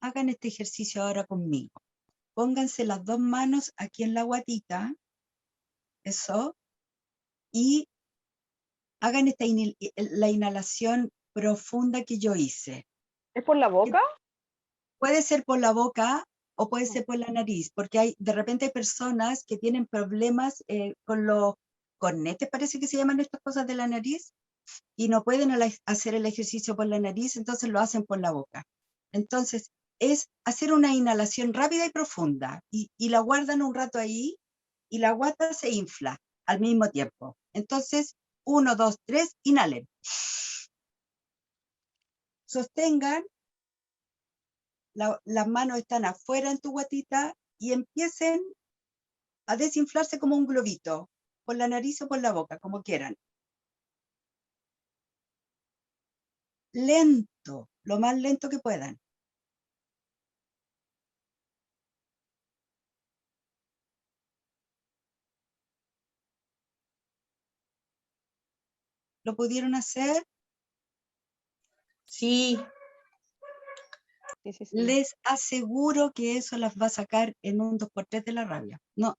hagan este ejercicio ahora conmigo. Pónganse las dos manos aquí en la guatita, eso, y hagan la inhalación profunda que yo hice. ¿Es por la boca? Puede ser por la boca o puede ser por la nariz, porque de repente hay personas que tienen problemas con los cornetes, parece que se llaman estas cosas de la nariz, y no pueden hacer el ejercicio por la nariz, entonces lo hacen por la boca. Entonces, es hacer una inhalación rápida y profunda, y la guardan un rato ahí, y la guata se infla al mismo tiempo. Entonces, 1, 2, 3, inhalen. Sostengan, las manos están afuera en tu guatita y empiecen a desinflarse como un globito, por la nariz o por la boca, como quieran. Lento, lo más lento que puedan. ¿Lo pudieron hacer? Sí, Sí, sí, sí. Les aseguro que eso las va a sacar en un 2×3 de la rabia. No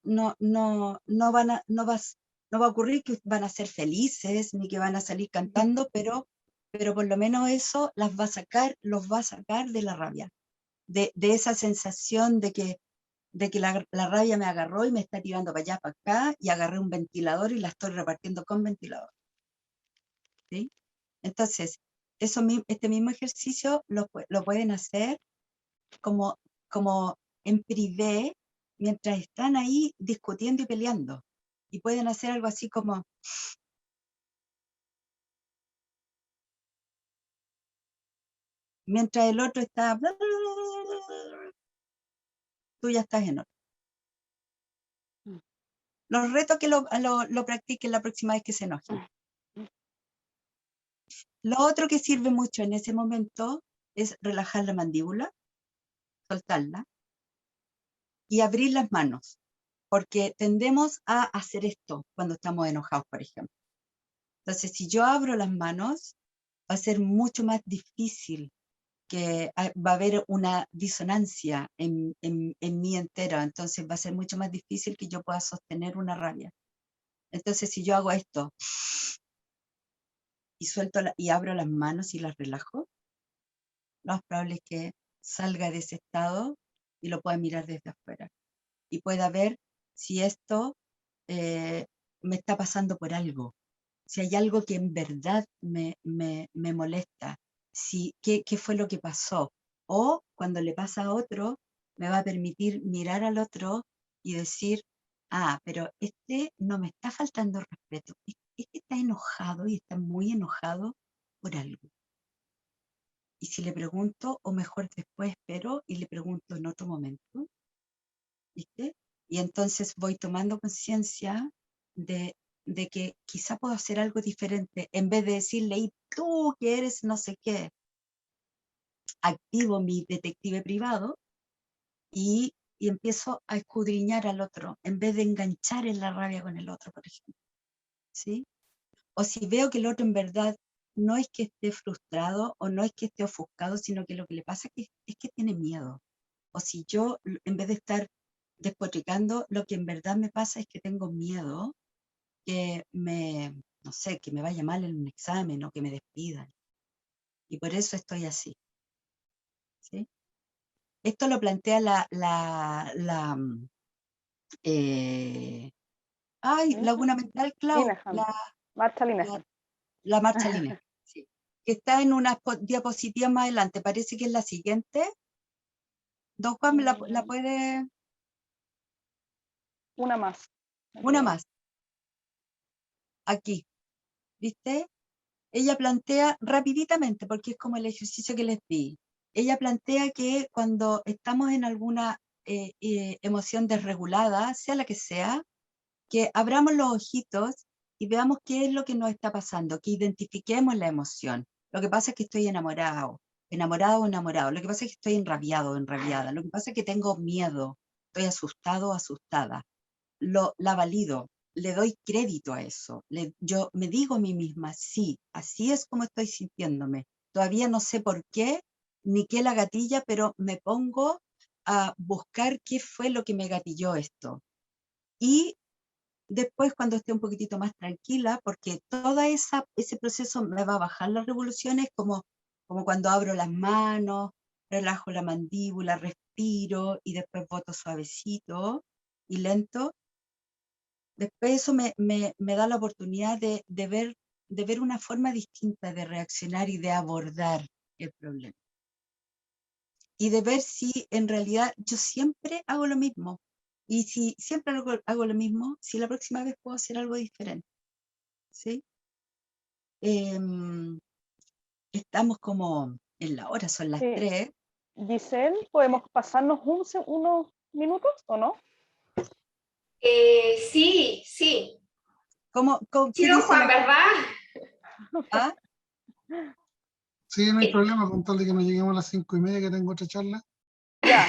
va a ocurrir que van a ser felices ni que van a salir cantando, pero por lo menos eso los va a sacar de la rabia, de esa sensación de que la rabia me agarró y me está tirando para allá, para acá, y agarré un ventilador y la estoy repartiendo con ventilador. ¿Sí? Entonces, este mismo ejercicio lo pueden hacer como en privé, mientras están ahí discutiendo y peleando. Y pueden hacer algo así como, mientras el otro está, tú ya estás en otro. Los reto que lo practiquen la próxima vez que se enojen. Lo otro que sirve mucho en ese momento es relajar la mandíbula, soltarla, y abrir las manos, porque tendemos a hacer esto cuando estamos enojados, por ejemplo. Entonces, si yo abro las manos, va a ser mucho más difícil, que va a haber una disonancia en mí entera, entonces va a ser mucho más difícil que yo pueda sostener una rabia. Entonces, si yo hago esto y suelto y abro las manos y las relajo, lo más probable es que salga de ese estado y lo pueda mirar desde afuera y pueda ver si esto me está pasando por algo, si hay algo que en verdad me molesta, qué fue lo que pasó. O cuando le pasa a otro, me va a permitir mirar al otro y decir, pero este no me está faltando respeto, este está enojado y está muy enojado por algo. Y si le pregunto, o mejor después espero y le pregunto en otro momento, ¿viste? Y entonces voy tomando conciencia de que quizá puedo hacer algo diferente, en vez de decirle, y tú que eres no sé qué, activo mi detective privado y empiezo a escudriñar al otro, en vez de enganchar en la rabia con el otro, por ejemplo. ¿Sí? O si veo que el otro en verdad no es que esté frustrado o no es que esté ofuscado, sino que lo que le pasa es que tiene miedo. O si yo, en vez de estar despotricando, lo que en verdad me pasa es que tengo miedo que no sé, que me vaya mal en un examen o que me despidan. Y por eso estoy así. ¿Sí? Esto lo plantea Laguna Mental, Clau, Linehan. Marcha Linehan. la marcha lineal. Sí. Que está en una diapositiva más adelante. Parece que es la siguiente. Don Juan, ¿la puede? Una más. Una más. Aquí. ¿Viste? Ella plantea rapiditamente, porque es como el ejercicio que les di. Ella plantea que cuando estamos en alguna emoción desregulada, sea la que sea, que abramos los ojitos y veamos qué es lo que nos está pasando, que identifiquemos la emoción. Lo que pasa es que estoy enamorado o enamorado. Lo que pasa es que estoy enrabiado o enrabiada. Lo que pasa es que tengo miedo, estoy asustado o asustada. La valido, le doy crédito a eso. Yo me digo a mí misma, sí, así es como estoy sintiéndome. Todavía no sé por qué, ni qué la gatilla, pero me pongo a buscar qué fue lo que me gatilló esto. Y después, cuando esté un poquitito más tranquila, porque todo ese proceso me va a bajar las revoluciones, como cuando abro las manos, relajo la mandíbula, respiro y después boto suavecito y lento. Después eso me da la oportunidad de ver una forma distinta de reaccionar y de abordar el problema. Y de ver si en realidad yo siempre hago lo mismo. Y si siempre hago lo mismo, si la próxima vez puedo hacer algo diferente. ¿Sí? estamos como en la hora, son las Sí. 3. Giselle, ¿podemos pasarnos unos minutos o no? Sí, sí. ¿Qué Sí, don dice Juan, la... ¿verdad? ¿Ah? Sí, no hay Eh, problema con tal de que nos lleguemos a las 5:30 que tengo otra charla. Ya,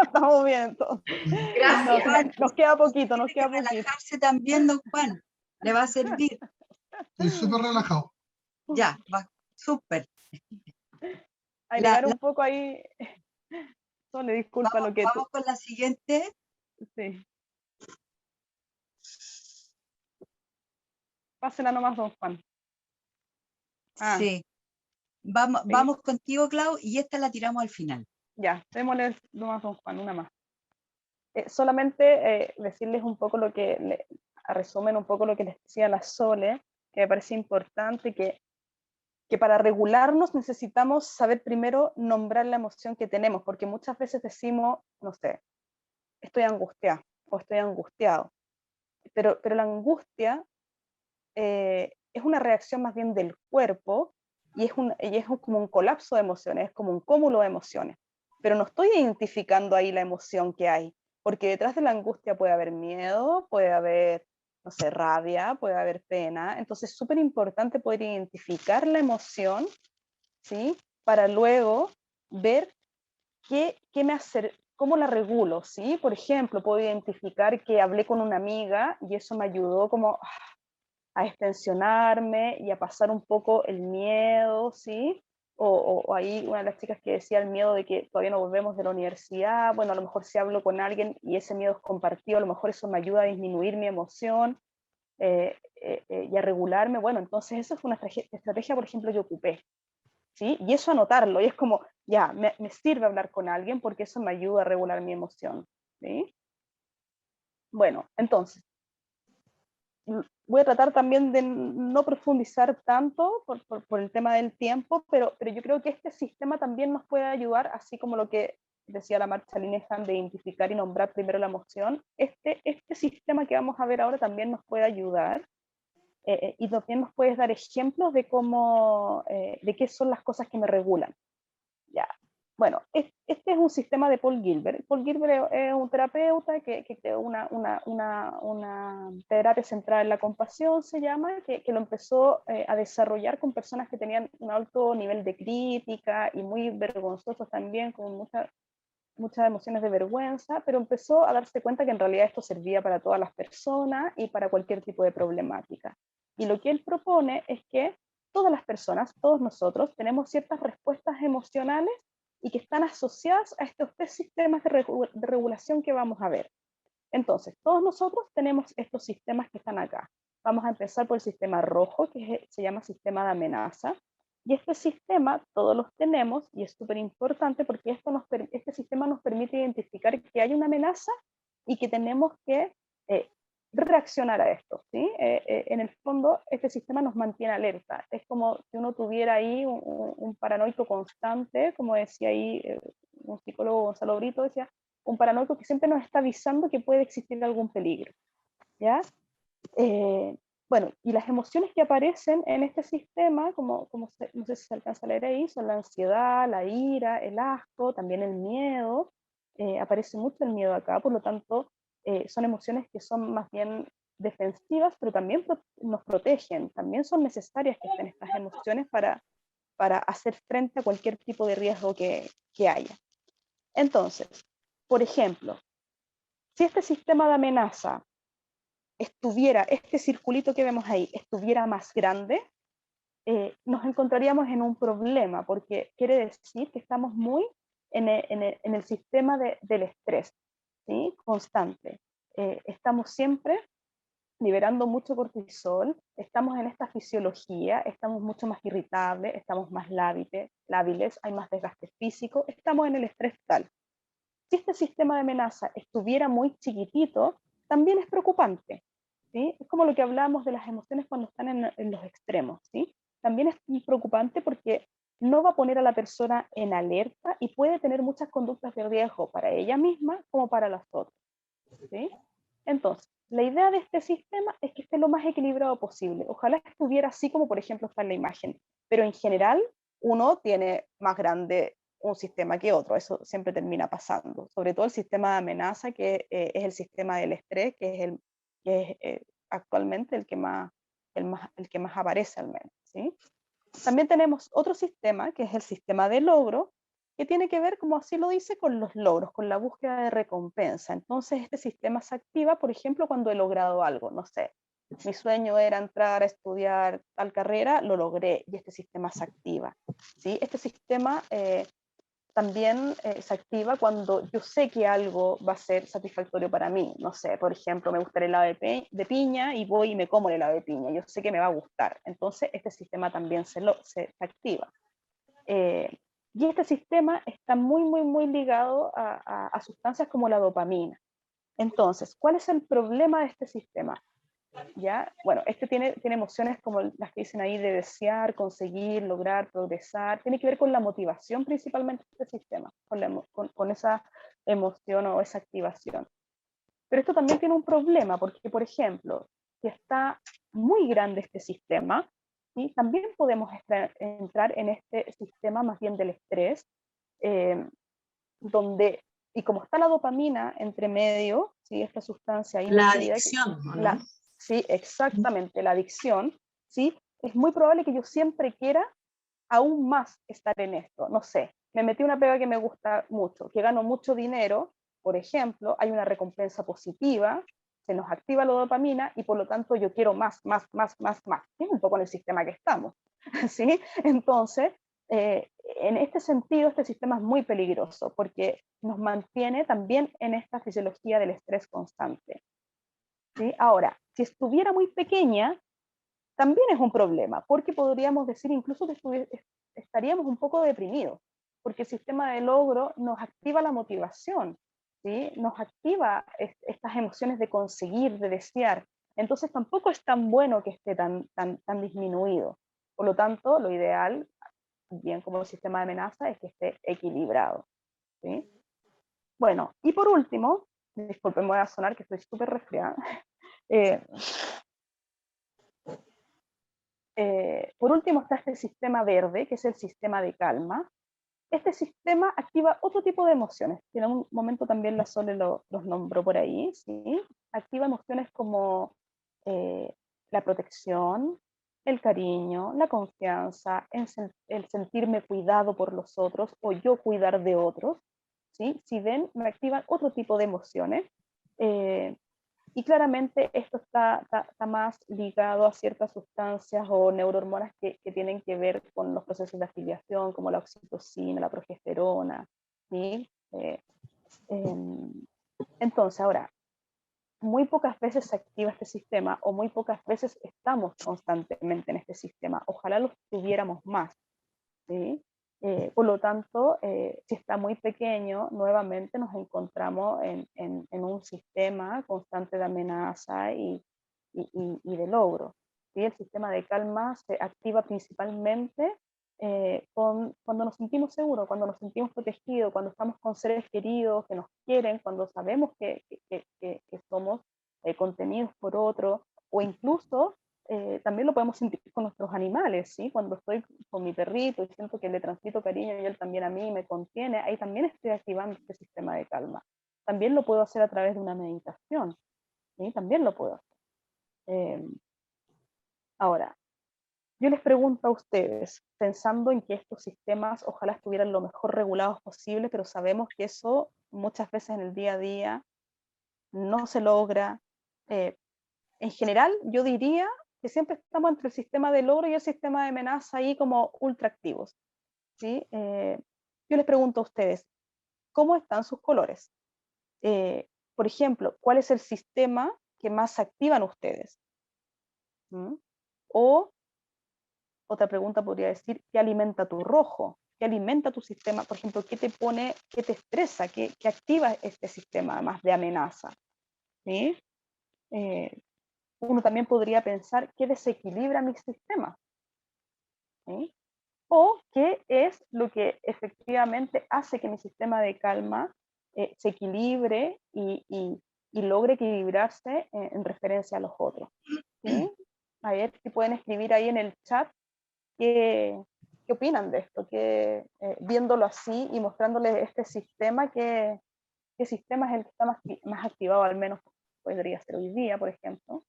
estamos bien entonces. Gracias. Nos queda poquito, nos Tiene que queda poquito. relajarse también, don Juan. Le va a servir. Estoy súper relajado. Ya, va, súper. Agregar La- un poco ahí. Sole, disculpa lo que tú. Vamos con la siguiente. Sí. Pásela nomás, don Juan. Ah, Sí. Vamos, sí. vamos contigo, Clau, y esta la tiramos al final. Ya, démosle nomás, don Juan, una más. Solamente decirles un poco a resumen un poco lo que les decía la Sole, que me parece importante que para regularnos necesitamos saber primero nombrar la emoción que tenemos, porque muchas veces decimos, no sé, estoy angustiada o estoy angustiado, pero la angustia es una reacción más bien del cuerpo y es como un colapso de emociones, es como un cúmulo de emociones, pero no estoy identificando ahí la emoción que hay, porque detrás de la angustia puede haber miedo, puede haber, no sé, rabia, puede haber pena, entonces es súper importante poder identificar la emoción, ¿sí? Para luego ver qué me hace, cómo la regulo, ¿sí? Por ejemplo, puedo identificar que hablé con una amiga y eso me ayudó como a extensionarme y a pasar un poco el miedo, ¿sí? O ahí una de las chicas que decía el miedo de que todavía no volvemos de la universidad, bueno, a lo mejor si hablo con alguien y ese miedo es compartido, a lo mejor eso me ayuda a disminuir mi emoción y a regularme, bueno, entonces esa fue una estrategia, por ejemplo, que ocupé, ¿sí? Y eso anotarlo, y es como, ya, me sirve hablar con alguien porque eso me ayuda a regular mi emoción, ¿sí? Bueno, entonces, voy a tratar también de no profundizar tanto por el tema del tiempo, pero yo creo que este sistema también nos puede ayudar, así como lo que decía la marcha Linehan de identificar y nombrar primero la emoción, este sistema que vamos a ver ahora también nos puede ayudar y también nos puedes dar ejemplos de cómo, de qué son las cosas que me regulan. Ya. Bueno, este es un sistema de Paul Gilbert. Paul Gilbert es un terapeuta que creó una terapia centrada en la compasión, se llama, que lo empezó a desarrollar con personas que tenían un alto nivel de crítica y muy vergonzosos también, con muchas emociones de vergüenza, pero empezó a darse cuenta que en realidad esto servía para todas las personas y para cualquier tipo de problemática. Y lo que él propone es que todas las personas, todos nosotros, tenemos ciertas respuestas emocionales y que están asociadas a estos tres sistemas de regulación que vamos a ver. Entonces, todos nosotros tenemos estos sistemas que están acá. Vamos a empezar por el sistema rojo, que se llama sistema de amenaza. Y este sistema todos los tenemos y es súper importante porque este sistema nos permite identificar que hay una amenaza y que tenemos que reaccionar a esto, ¿sí? En el fondo, este sistema nos mantiene alerta. Es como si uno tuviera ahí un paranoico constante, como decía ahí un psicólogo, Gonzalo Brito, decía, un paranoico que siempre nos está avisando que puede existir algún peligro, ¿ya? Bueno, y las emociones que aparecen en este sistema, no sé si se alcanza a leer ahí, son la ansiedad, la ira, el asco, también el miedo. Aparece mucho el miedo acá, por lo tanto, son emociones que son más bien defensivas, pero también nos protegen, también son necesarias que estén estas emociones para hacer frente a cualquier tipo de riesgo que haya. Entonces, por ejemplo, si este sistema de amenaza estuviera, este circulito que vemos ahí, estuviera más grande, nos encontraríamos en un problema, porque quiere decir que estamos muy en el sistema del estrés, ¿sí? Constante. Estamos siempre liberando mucho cortisol, estamos en esta fisiología, estamos mucho más irritables, estamos más lábiles, hay más desgaste físico, estamos en el estrés tal. Si este sistema de amenaza estuviera muy chiquitito, también es preocupante, ¿sí? Es como lo que hablamos de las emociones cuando están en los extremos, ¿sí? También es preocupante porque no va a poner a la persona en alerta y puede tener muchas conductas de riesgo para ella misma como para las otras, ¿sí? Entonces, La idea de este sistema es que esté lo más equilibrado posible. Ojalá estuviera así como, por ejemplo, está en la imagen. Pero en general, uno tiene más grande un sistema que otro. Eso siempre termina pasando. Sobre todo el sistema de amenaza, que es el sistema del estrés, que es actualmente el que más aparece al menos, ¿sí? También tenemos otro sistema, que es el sistema de logro, que tiene que ver, como así lo dice, con los logros, con la búsqueda de recompensa. Entonces, este sistema se activa, por ejemplo, cuando he logrado algo, no sé, mi sueño era entrar a estudiar tal carrera, lo logré, y este sistema se activa, ¿sí? Este sistema también se activa cuando yo sé que algo va a ser satisfactorio para mí. No sé, por ejemplo, me gusta el helado de piña y voy y me como el helado de piña. Yo sé que me va a gustar. Entonces, este sistema también se activa. Y este sistema está muy ligado a sustancias como la dopamina. Entonces, ¿cuál es el problema de este sistema? ¿Ya? Bueno, este tiene emociones como las que dicen ahí de desear, conseguir, lograr, progresar. Tiene que ver con la motivación principalmente de este sistema, con esa emoción o esa activación. Pero esto también tiene un problema, porque, por ejemplo, si está muy grande este sistema, ¿sí? También podemos entrar en este sistema más bien del estrés, donde, y como está la dopamina entre medio, ¿sí? Esta sustancia ahí La metida, adicción, ¿no? sí, exactamente, la adicción, ¿sí? Es muy probable que yo siempre quiera aún más estar en esto. No sé, me metí una pega que me gusta mucho, que gano mucho dinero, por ejemplo, hay una recompensa positiva, se nos activa la dopamina y por lo tanto yo quiero más. Es un poco en el sistema que estamos, ¿sí? Entonces, en este sentido, este sistema es muy peligroso porque nos mantiene también en esta fisiología del estrés constante, ¿sí? Ahora, si estuviera muy pequeña, también es un problema, porque podríamos decir incluso que estaríamos un poco deprimidos, porque el sistema de logro nos activa la motivación, ¿sí? Nos activa estas emociones de conseguir, de desear. Entonces tampoco es tan bueno que esté tan disminuido. Por lo tanto, lo ideal, bien como el sistema de amenaza, es que esté equilibrado, ¿sí? Bueno, y por último, disculpen, me voy a sonar que estoy súper resfriada. Por último está este sistema verde, que es el sistema de calma. Este sistema activa otro tipo de emociones, que en un momento también la Sole los nombró por ahí, ¿sí? Activa emociones como la protección, el cariño, la confianza, el sentirme cuidado por los otros o yo cuidar de otros, ¿sí? Si ven, me activan otro tipo de emociones. Y claramente esto está más ligado a ciertas sustancias o neurohormonas que tienen que ver con los procesos de afiliación, como la oxitocina, la progesterona, ¿sí? Entonces, ahora, muy pocas veces se activa este sistema o muy pocas veces estamos constantemente en este sistema. Ojalá lo tuviéramos más, ¿sí? Por lo tanto, si está muy pequeño, nuevamente nos encontramos en un sistema constante de amenaza y de logro, ¿sí? El sistema de calma se activa principalmente cuando nos sentimos seguros, cuando nos sentimos protegidos, cuando estamos con seres queridos que nos quieren, cuando sabemos que somos contenidos por otro, o incluso también lo podemos sentir con nuestros animales, ¿sí? Cuando estoy con mi perrito y siento que le transmito cariño y él también a mí me contiene, ahí también estoy activando este sistema de calma. También lo puedo hacer a través de una meditación, ¿sí? También lo puedo hacer. Ahora, yo les pregunto a ustedes, pensando en que estos sistemas ojalá estuvieran lo mejor regulados posible, pero sabemos que eso muchas veces en el día a día no se logra. En general, yo diría que siempre estamos entre el sistema de logro y el sistema de amenaza ahí como ultra activos, ¿sí? Yo les pregunto a ustedes, ¿cómo están sus colores? Por ejemplo, ¿cuál es el sistema que más activan ustedes? ¿Mm? O otra pregunta podría decir, ¿qué alimenta tu rojo? ¿Qué alimenta tu sistema? Por ejemplo, ¿qué te pone, qué te estresa? ¿Qué activa este sistema más de amenaza? ¿Sí? Uno también podría pensar, ¿qué desequilibra mi sistema? ¿Sí? O qué es lo que efectivamente hace que mi sistema de calma se equilibre y y logre equilibrarse en referencia a los otros. ¿Sí? A ver si pueden escribir ahí en el chat qué opinan de esto, viéndolo así y mostrándoles este sistema, qué sistema es el que está más activado, al menos podría ser hoy día, por ejemplo.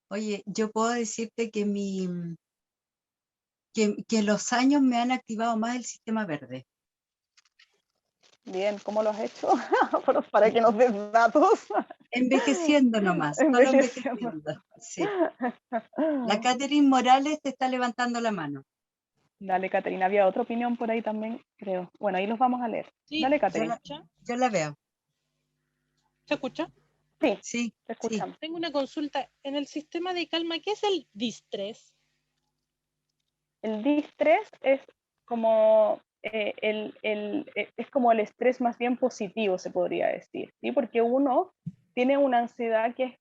Oye, yo puedo decirte que que los años me han activado más el sistema verde. Bien, ¿cómo lo has hecho? Para que nos des datos. Envejeciendo nomás, solo Envejeciendo. envejeciendo. Sí. La Catherine Morales te está levantando la mano. Dale, Caterina, había otra opinión por ahí también, creo. Bueno, ahí los vamos a leer. Sí, Dale, ¿se Caterina. escucha? Yo la veo. ¿Se escucha? Sí, Sí, te escuchamos. Tengo una consulta. En el sistema de calma, ¿qué es el distrés? El distrés es como es como el estrés más bien positivo, se podría decir, ¿sí? Porque uno tiene una ansiedad que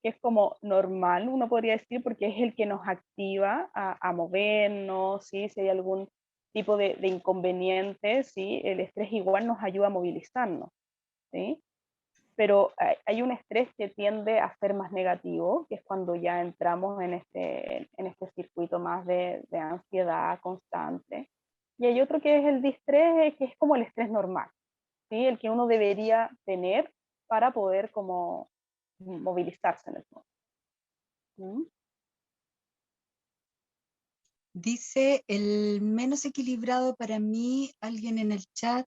es como normal, uno podría decir, porque es el que nos activa a movernos, ¿sí? Si hay algún tipo de inconveniente, ¿sí? El estrés igual nos ayuda a movilizarnos, ¿sí? Pero hay un estrés que tiende a ser más negativo, que es cuando ya entramos en este circuito más de ansiedad constante. Y hay otro que es el distrés, que es como el estrés normal, ¿sí? El que uno debería tener para poder como movilizarse en el mundo. ¿Mm? dice el menos equilibrado para mí, alguien en el chat,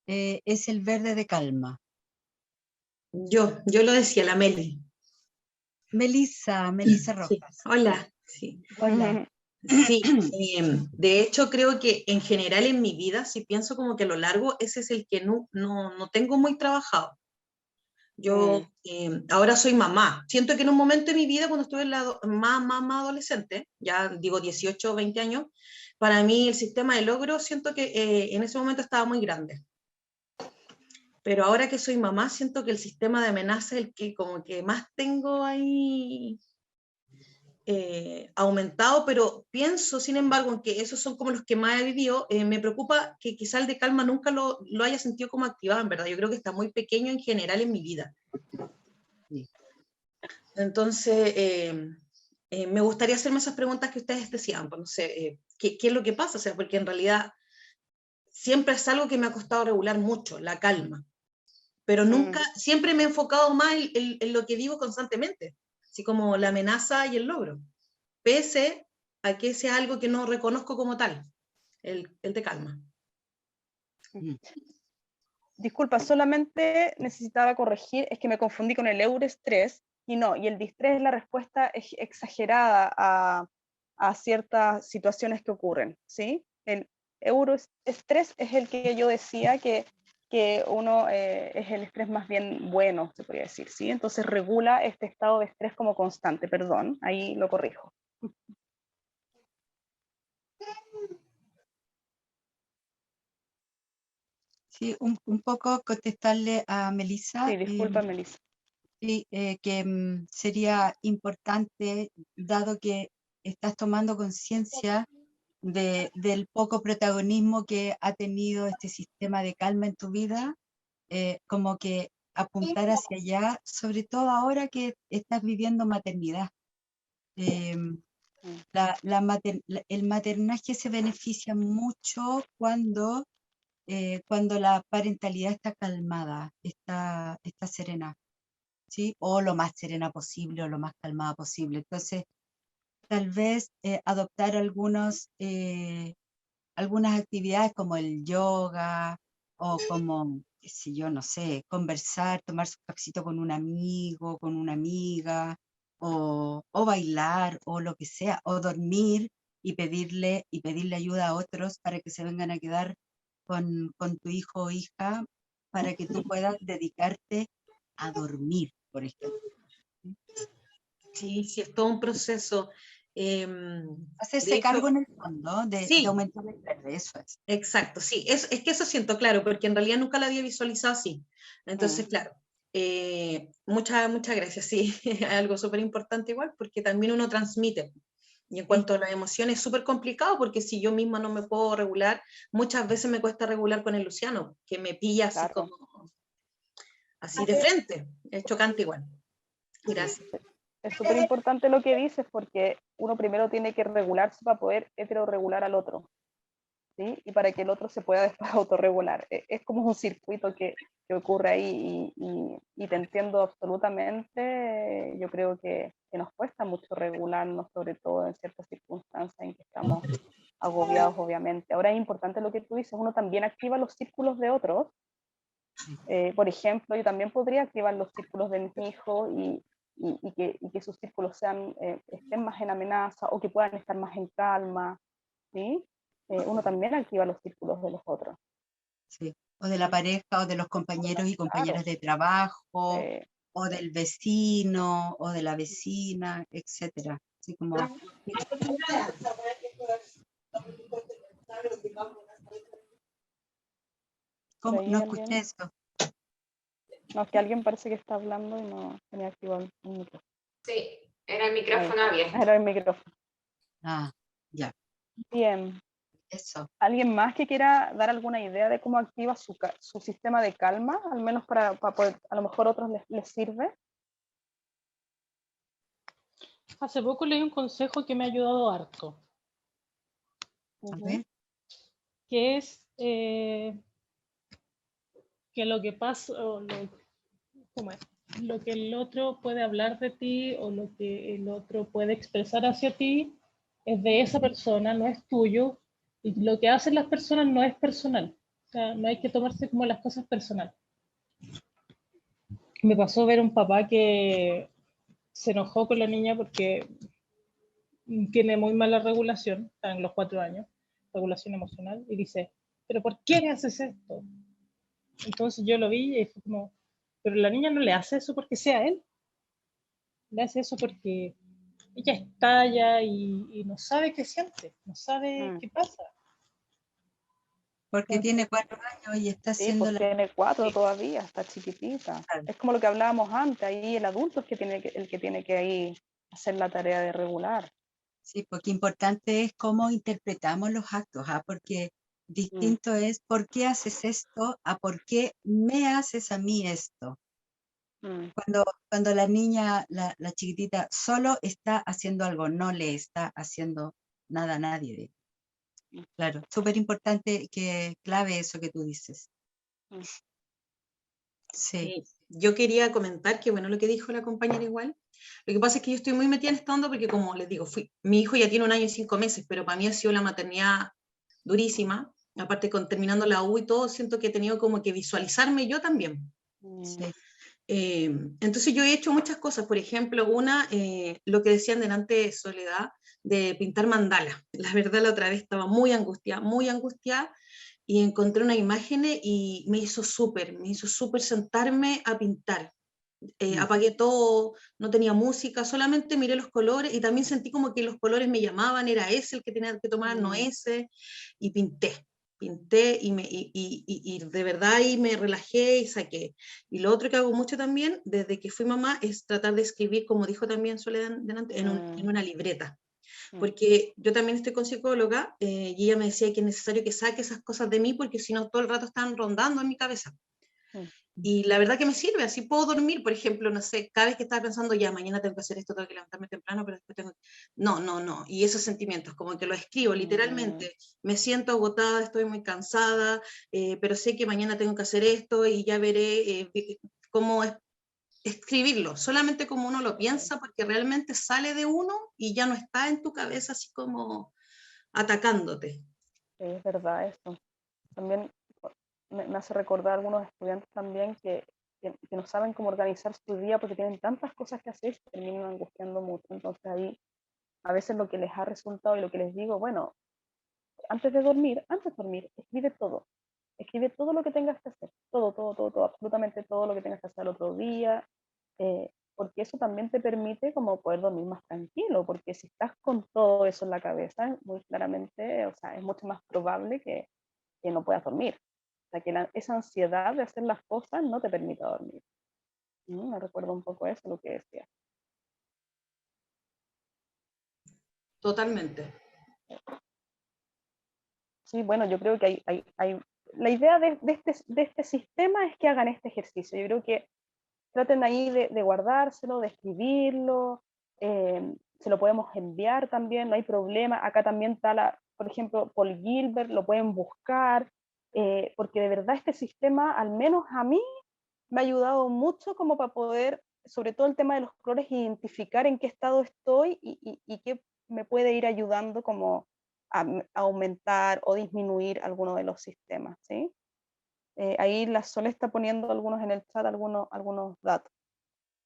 es el verde de calma. Yo lo decía, la Meli. Melissa Sí, Rojas. hola. Sí, Hola. sí, de hecho creo que en general en mi vida, si pienso como que a lo largo, ese es el que no tengo muy trabajado. Yo ahora soy mamá. Siento que en un momento de mi vida, cuando estuve más adolescente, ya digo 18 o 20 años, para mí el sistema de logro, siento que en ese momento estaba muy grande. Pero ahora que soy mamá, siento que el sistema de amenaza es el que como que más tengo ahí aumentado, pero pienso, sin embargo, en que esos son como los que más he vivido. Me preocupa que quizá el de calma nunca lo haya sentido como activado, en verdad. Yo creo que está muy pequeño en general en mi vida. Sí. Entonces, me gustaría hacerme esas preguntas que ustedes decían, pues, no sé, ¿qué es lo que pasa? O sea, porque en realidad siempre es algo que me ha costado regular mucho, la calma. Pero nunca, siempre me he enfocado más en lo que digo constantemente, así como la amenaza y el logro, pese a que sea algo que no reconozco como tal, el de calma. Disculpa, solamente necesitaba corregir, es que me confundí con el eurestrés, y el distrés es la respuesta exagerada a ciertas situaciones que ocurren, ¿sí? El euroestrés es el que yo decía que uno es el estrés más bien bueno, se podría decir, ¿sí? Entonces regula este estado de estrés como constante, perdón, ahí lo corrijo. Sí, un poco contestarle a Melissa. Sí, disculpa, Melissa. Sí, que sería importante, dado que estás tomando conciencia del poco protagonismo que ha tenido este sistema de calma en tu vida, como que apuntar hacia allá, sobre todo ahora que estás viviendo maternidad. El maternaje se beneficia mucho cuando la parentalidad está calmada, está serena, ¿sí? O lo más serena posible o lo más calmada posible. Entonces, tal vez adoptar algunas actividades como el yoga o como, qué sé yo, no sé, conversar, tomar su cafecito con un amigo, con una amiga, o bailar, o lo que sea, o dormir y pedirle ayuda a otros para que se vengan a quedar con tu hijo o hija, para que tú puedas dedicarte a dormir, por ejemplo. Sí, sí, es todo un proceso. Hacerse cargo en el fondo de sí, aumentar el verde, eso es. exacto, sí, es que eso siento, claro, porque en realidad nunca la había visualizado así. Entonces, claro, muchas gracias, sí, es algo súper importante igual, porque también uno transmite. Y en cuanto a las emociones, es súper complicado, porque si yo misma no me puedo regular, muchas veces me cuesta regular con el Luciano, que me pilla así como... así de frente, es chocante igual. Gracias. Es súper importante lo que dices porque uno primero tiene que regularse para poder heterorregular al otro, ¿sí? Y para que el otro se pueda después autorregular. Es como un circuito que ocurre ahí y te entiendo absolutamente. Yo creo que nos cuesta mucho regularnos, sobre todo en ciertas circunstancias en que estamos agobiados, obviamente. Ahora es importante lo que tú dices, uno también activa los círculos de otros. Por ejemplo, yo también podría activar los círculos de mis hijos y que sus círculos sean, estén más en amenaza o que puedan estar más en calma, ¿sí? Uno también activa los círculos de los otros. Sí. O de la pareja, o de los compañeros y compañeras de trabajo, o del vecino, o de la vecina, etcétera. Así como... ¿Cómo? No escuché eso. No, es que alguien parece que está hablando y no tenía activado el micrófono. Sí, era el micrófono abierto. Era el micrófono. Ah, ya. Bien. Eso. ¿Alguien más que quiera dar alguna idea de cómo activa su sistema de calma? Al menos para poder, a lo mejor a otros les sirve. Hace poco leí un consejo que me ha ayudado harto. A ver. Que es que lo que pasa, ¿cómo es? Lo que el otro puede hablar de ti o lo que el otro puede expresar hacia ti es de esa persona, no es tuyo, y lo que hacen las personas no es personal. O sea, no hay que tomarse como las cosas personales. Me pasó ver un papá que se enojó con la niña porque tiene muy mala regulación, está en los 4 años, regulación emocional, y dice, ¿pero por qué le haces esto? Entonces yo lo vi y fue como, pero la niña no le hace eso porque sea él, le hace eso porque ella estalla y no sabe qué siente, no sabe qué pasa. Porque tiene 4 años y está haciendo pues tiene 4 todavía, está chiquitita. Claro. Es como lo que hablábamos antes, ahí el adulto es el que tiene que ahí hacer la tarea de regular. Sí, porque importante es cómo interpretamos los actos, porque distinto es por qué haces esto a por qué me haces a mí esto. Cuando la niña, la chiquitita, solo está haciendo algo, no le está haciendo nada a nadie. Claro, súper importante, clave eso que tú dices. Sí. Yo quería comentar que, bueno, lo que dijo la compañera igual, lo que pasa es que yo estoy muy metida en esta onda porque, como les digo, mi hijo ya tiene 1 año y 5 meses, pero para mí ha sido la maternidad durísima, aparte terminando la U y todo, siento que he tenido como que visualizarme yo también. Sí. Entonces yo he hecho muchas cosas, por ejemplo, lo que decían delante, Soledad, de pintar mandalas. La verdad, la otra vez estaba muy angustiada, y encontré unas imágenes y me hizo súper sentarme a pintar. Apagué todo, no tenía música, solamente miré los colores y también sentí como que los colores me llamaban, era ese el que tenía que tomar, no ese, y pinté y de verdad ahí me relajé y saqué. Y lo otro que hago mucho también, desde que fui mamá, es tratar de escribir, como dijo también Soledad delante, en una libreta. Porque yo también estoy con psicóloga y ella me decía que es necesario que saque esas cosas de mí porque si no todo el rato están rondando en mi cabeza. Y la verdad que me sirve, así puedo dormir, por ejemplo, no sé, cada vez que estaba pensando, ya, mañana tengo que hacer esto, tengo que levantarme temprano, pero después tengo... No, y esos sentimientos, como que los escribo literalmente, me siento agotada, estoy muy cansada, pero sé que mañana tengo que hacer esto y ya veré cómo es escribirlo, solamente como uno lo piensa, porque realmente sale de uno y ya no está en tu cabeza así como atacándote. Es verdad eso. También me hace recordar a algunos estudiantes también que no saben cómo organizar su día porque tienen tantas cosas que hacer y se terminan angustiando mucho. Entonces ahí a veces lo que les ha resultado y lo que les digo, bueno, antes de dormir, escribe todo. Escribe todo lo que tengas que hacer, todo, absolutamente todo lo que tengas que hacer el otro día, porque eso también te permite como poder dormir más tranquilo, porque si estás con todo eso en la cabeza, muy claramente, o sea, es mucho más probable que no puedas dormir. O sea, que esa ansiedad de hacer las cosas no te permite dormir. Me recuerdo un poco eso, lo que decía. Totalmente. Sí, bueno, yo creo que hay la idea de este sistema es que hagan este ejercicio. Yo creo que traten ahí de guardárselo, de escribirlo, se lo podemos enviar también, no hay problema. Acá también está, por ejemplo, Paul Gilbert, lo pueden buscar, porque de verdad este sistema, al menos a mí, me ha ayudado mucho como para poder, sobre todo el tema de los colores, identificar en qué estado estoy y qué me puede ir ayudando como a aumentar o disminuir alguno de los sistemas, ¿sí? Ahí la Sole está poniendo algunos en el chat, algunos datos.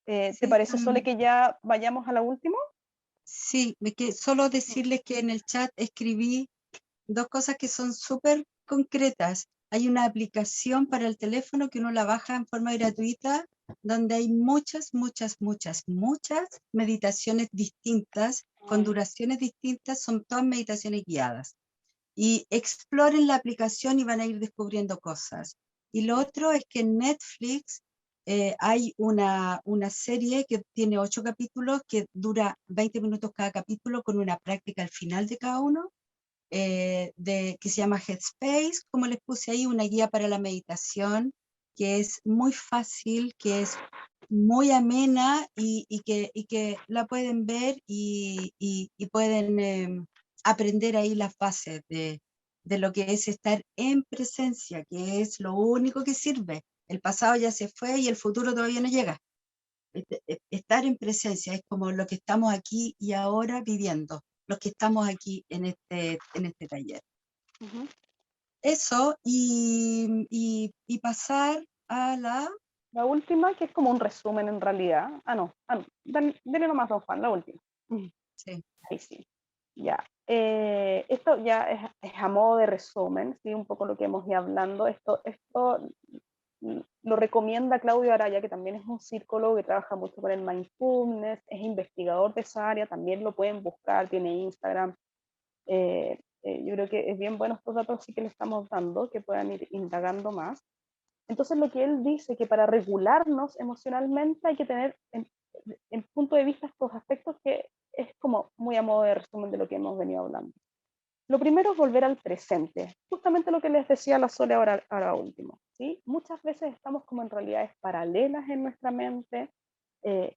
¿Te Sí, parece, Sole, que ya vayamos a la última? sí, solo decirles que en el chat escribí dos cosas que son súper concretas. Hay una aplicación para el teléfono que uno la baja en forma gratuita, donde hay muchas meditaciones distintas, con duraciones distintas, son todas meditaciones guiadas. Y exploren la aplicación y van a ir descubriendo cosas. Y lo otro es que en Netflix hay una serie que tiene 8 capítulos, que dura 20 minutos cada capítulo, con una práctica al final de cada uno, que se llama Headspace, como les puse ahí, una guía para la meditación, que es muy fácil, que es muy amena y que la pueden ver y pueden aprender ahí las bases de lo que es estar en presencia, que es lo único que sirve. El pasado ya se fue y el futuro todavía no llega. Estar en presencia es como lo que estamos aquí y ahora viviendo, los que estamos aquí en este taller. Uh-huh. Eso, y pasar a la última, que es como un resumen en realidad. No. Dele nomás, don Juan, la última. Sí. Ahí sí. Ya. Esto ya es a modo de resumen, ¿sí? Un poco lo que hemos ido hablando. Esto lo recomienda Claudio Araya, que también es un psicólogo que trabaja mucho con el mindfulness, es investigador de esa área, también lo pueden buscar, tiene Instagram. Yo creo que es bien bueno estos datos sí que le estamos dando, que puedan ir indagando más. Entonces lo que él dice, que para regularnos emocionalmente hay que tener en punto de vista estos aspectos, que es como muy a modo de resumen de lo que hemos venido hablando. Lo primero es volver al presente, justamente lo que les decía la Sole ahora último, ¿sí? Muchas veces estamos como en realidades paralelas en nuestra mente,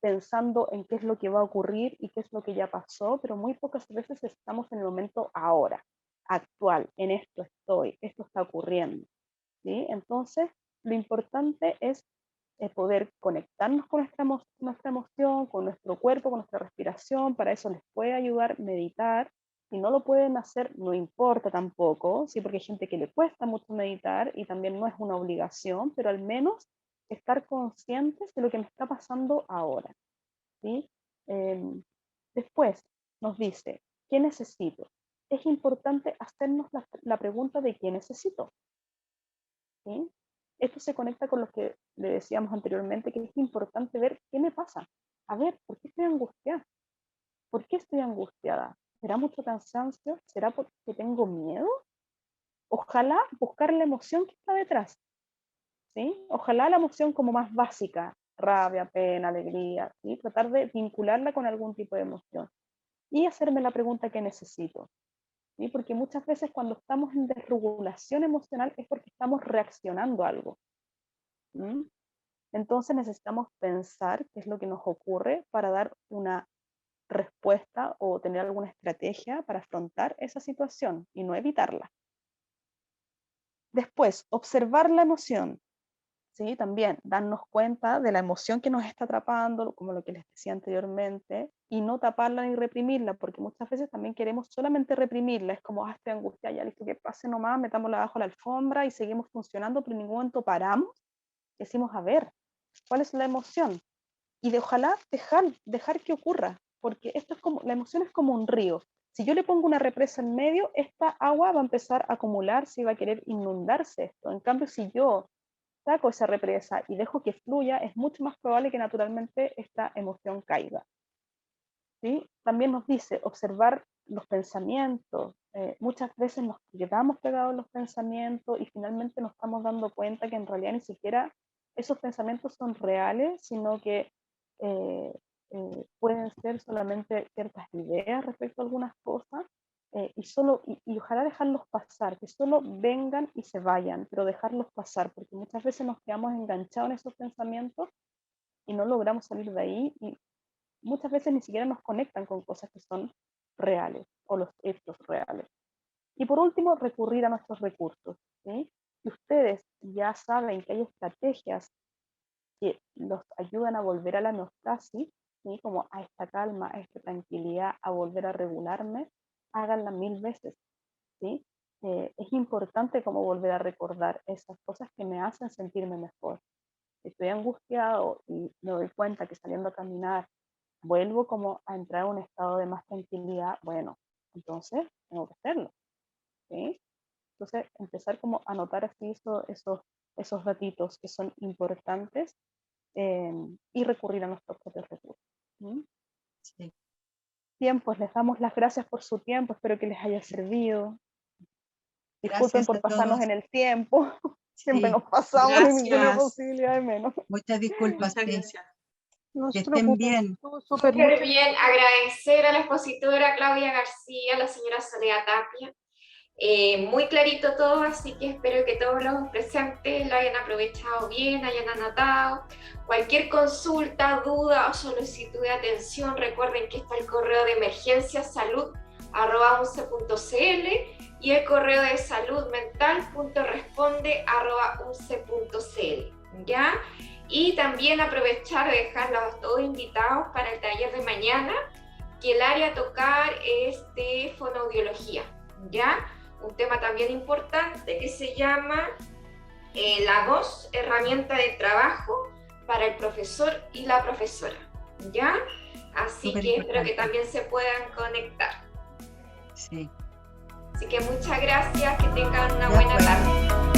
pensando en qué es lo que va a ocurrir y qué es lo que ya pasó, pero muy pocas veces estamos en el momento ahora, actual, en esto está ocurriendo, ¿sí? Entonces, lo importante es poder conectarnos con nuestra emoción, con nuestro cuerpo, con nuestra respiración. Para eso les puede ayudar meditar. Si no lo pueden hacer, no importa tampoco, ¿sí? Porque hay gente que le cuesta mucho meditar y también no es una obligación, pero al menos estar conscientes de lo que me está pasando ahora, ¿sí? Después nos dice, ¿qué necesito? Es importante hacernos la pregunta de qué necesito, ¿sí? Esto se conecta con lo que le decíamos anteriormente, que es importante ver qué me pasa. A ver, ¿por qué estoy angustiada? ¿Por qué estoy angustiada? ¿Será mucho cansancio? ¿Será porque tengo miedo? Ojalá buscar la emoción que está detrás, ¿sí? Ojalá la emoción como más básica, rabia, pena, alegría, ¿sí? Tratar de vincularla con algún tipo de emoción. Y hacerme la pregunta que necesito, ¿sí? Porque muchas veces cuando estamos en desregulación emocional es porque estamos reaccionando a algo. ¿Mm? Entonces necesitamos pensar qué es lo que nos ocurre para dar una respuesta o tener alguna estrategia para afrontar esa situación y no evitarla. Después, observar la emoción, ¿sí? También darnos cuenta de la emoción que nos está atrapando, como lo que les decía anteriormente, y no taparla ni reprimirla, porque muchas veces también queremos solamente reprimirla. Es como, estoy angustiada, ya listo, que pase nomás, metámosla bajo la alfombra y seguimos funcionando, pero en ningún momento paramos y decimos, a ver, ¿cuál es la emoción? Y de ojalá dejar que ocurra, porque esto es como, la emoción es como un río. Si yo le pongo una represa en medio, esta agua va a empezar a acumularse y va a querer inundarse esto. En cambio, si yo saco esa represa y dejo que fluya, es mucho más probable que naturalmente esta emoción caiga, ¿sí? También nos dice observar los pensamientos. Muchas veces nos quedamos pegados en los pensamientos y finalmente nos estamos dando cuenta que en realidad ni siquiera esos pensamientos son reales, sino que pueden ser solamente ciertas ideas respecto a algunas cosas. y ojalá dejarlos pasar, que solo vengan y se vayan, pero dejarlos pasar, porque muchas veces nos quedamos enganchados en esos pensamientos y no logramos salir de ahí, y muchas veces ni siquiera nos conectan con cosas que son reales o los hechos reales. Y por último, recurrir a nuestros recursos, ¿sí? Si ustedes ya saben que hay estrategias que los ayudan a volver a la homeostasis, ¿sí? Como a esta calma, a esta tranquilidad, a volver a regularme, háganla 1000 veces, ¿sí? Es importante como volver a recordar esas cosas que me hacen sentirme mejor. Si estoy angustiado y me doy cuenta que saliendo a caminar vuelvo como a entrar en un estado de más tranquilidad, bueno, entonces tengo que hacerlo, ¿sí? Entonces empezar como a notar así esos ratitos que son importantes, y recurrir a nuestros propios recursos. ¿Sí? Sí. Bien, pues les damos las gracias por su tiempo, espero que les haya servido. Disculpen Gracias por a pasarnos todos. en el tiempo, siempre Sí, nos pasamos y ninguna Gracias. posibilidad de menos. muchas disculpas. Muchas Sí. gracias. No Que se estén preocupen, bien. estuvo súper Súper bien. bien, agradecer a la expositora Claudia García, a la señora Soledad Tapia. Muy clarito todo, así que espero que todos los presentes lo hayan aprovechado bien, hayan anotado. Cualquier consulta, duda o solicitud de atención, recuerden que está el correo de emergencia salud@unce.cl y el correo de saludmental.responde@unce.cl, ¿ya? Y también aprovechar de dejarlos todos invitados para el taller de mañana, que el área a tocar es de fonoaudiología, ¿ya? Un tema también importante que se llama la voz, herramienta de trabajo para el profesor y la profesora, ¿ya? Así Súper que espero que importante. también se puedan conectar. Sí. Así que muchas gracias, que tengan una Ya buena pues. tarde.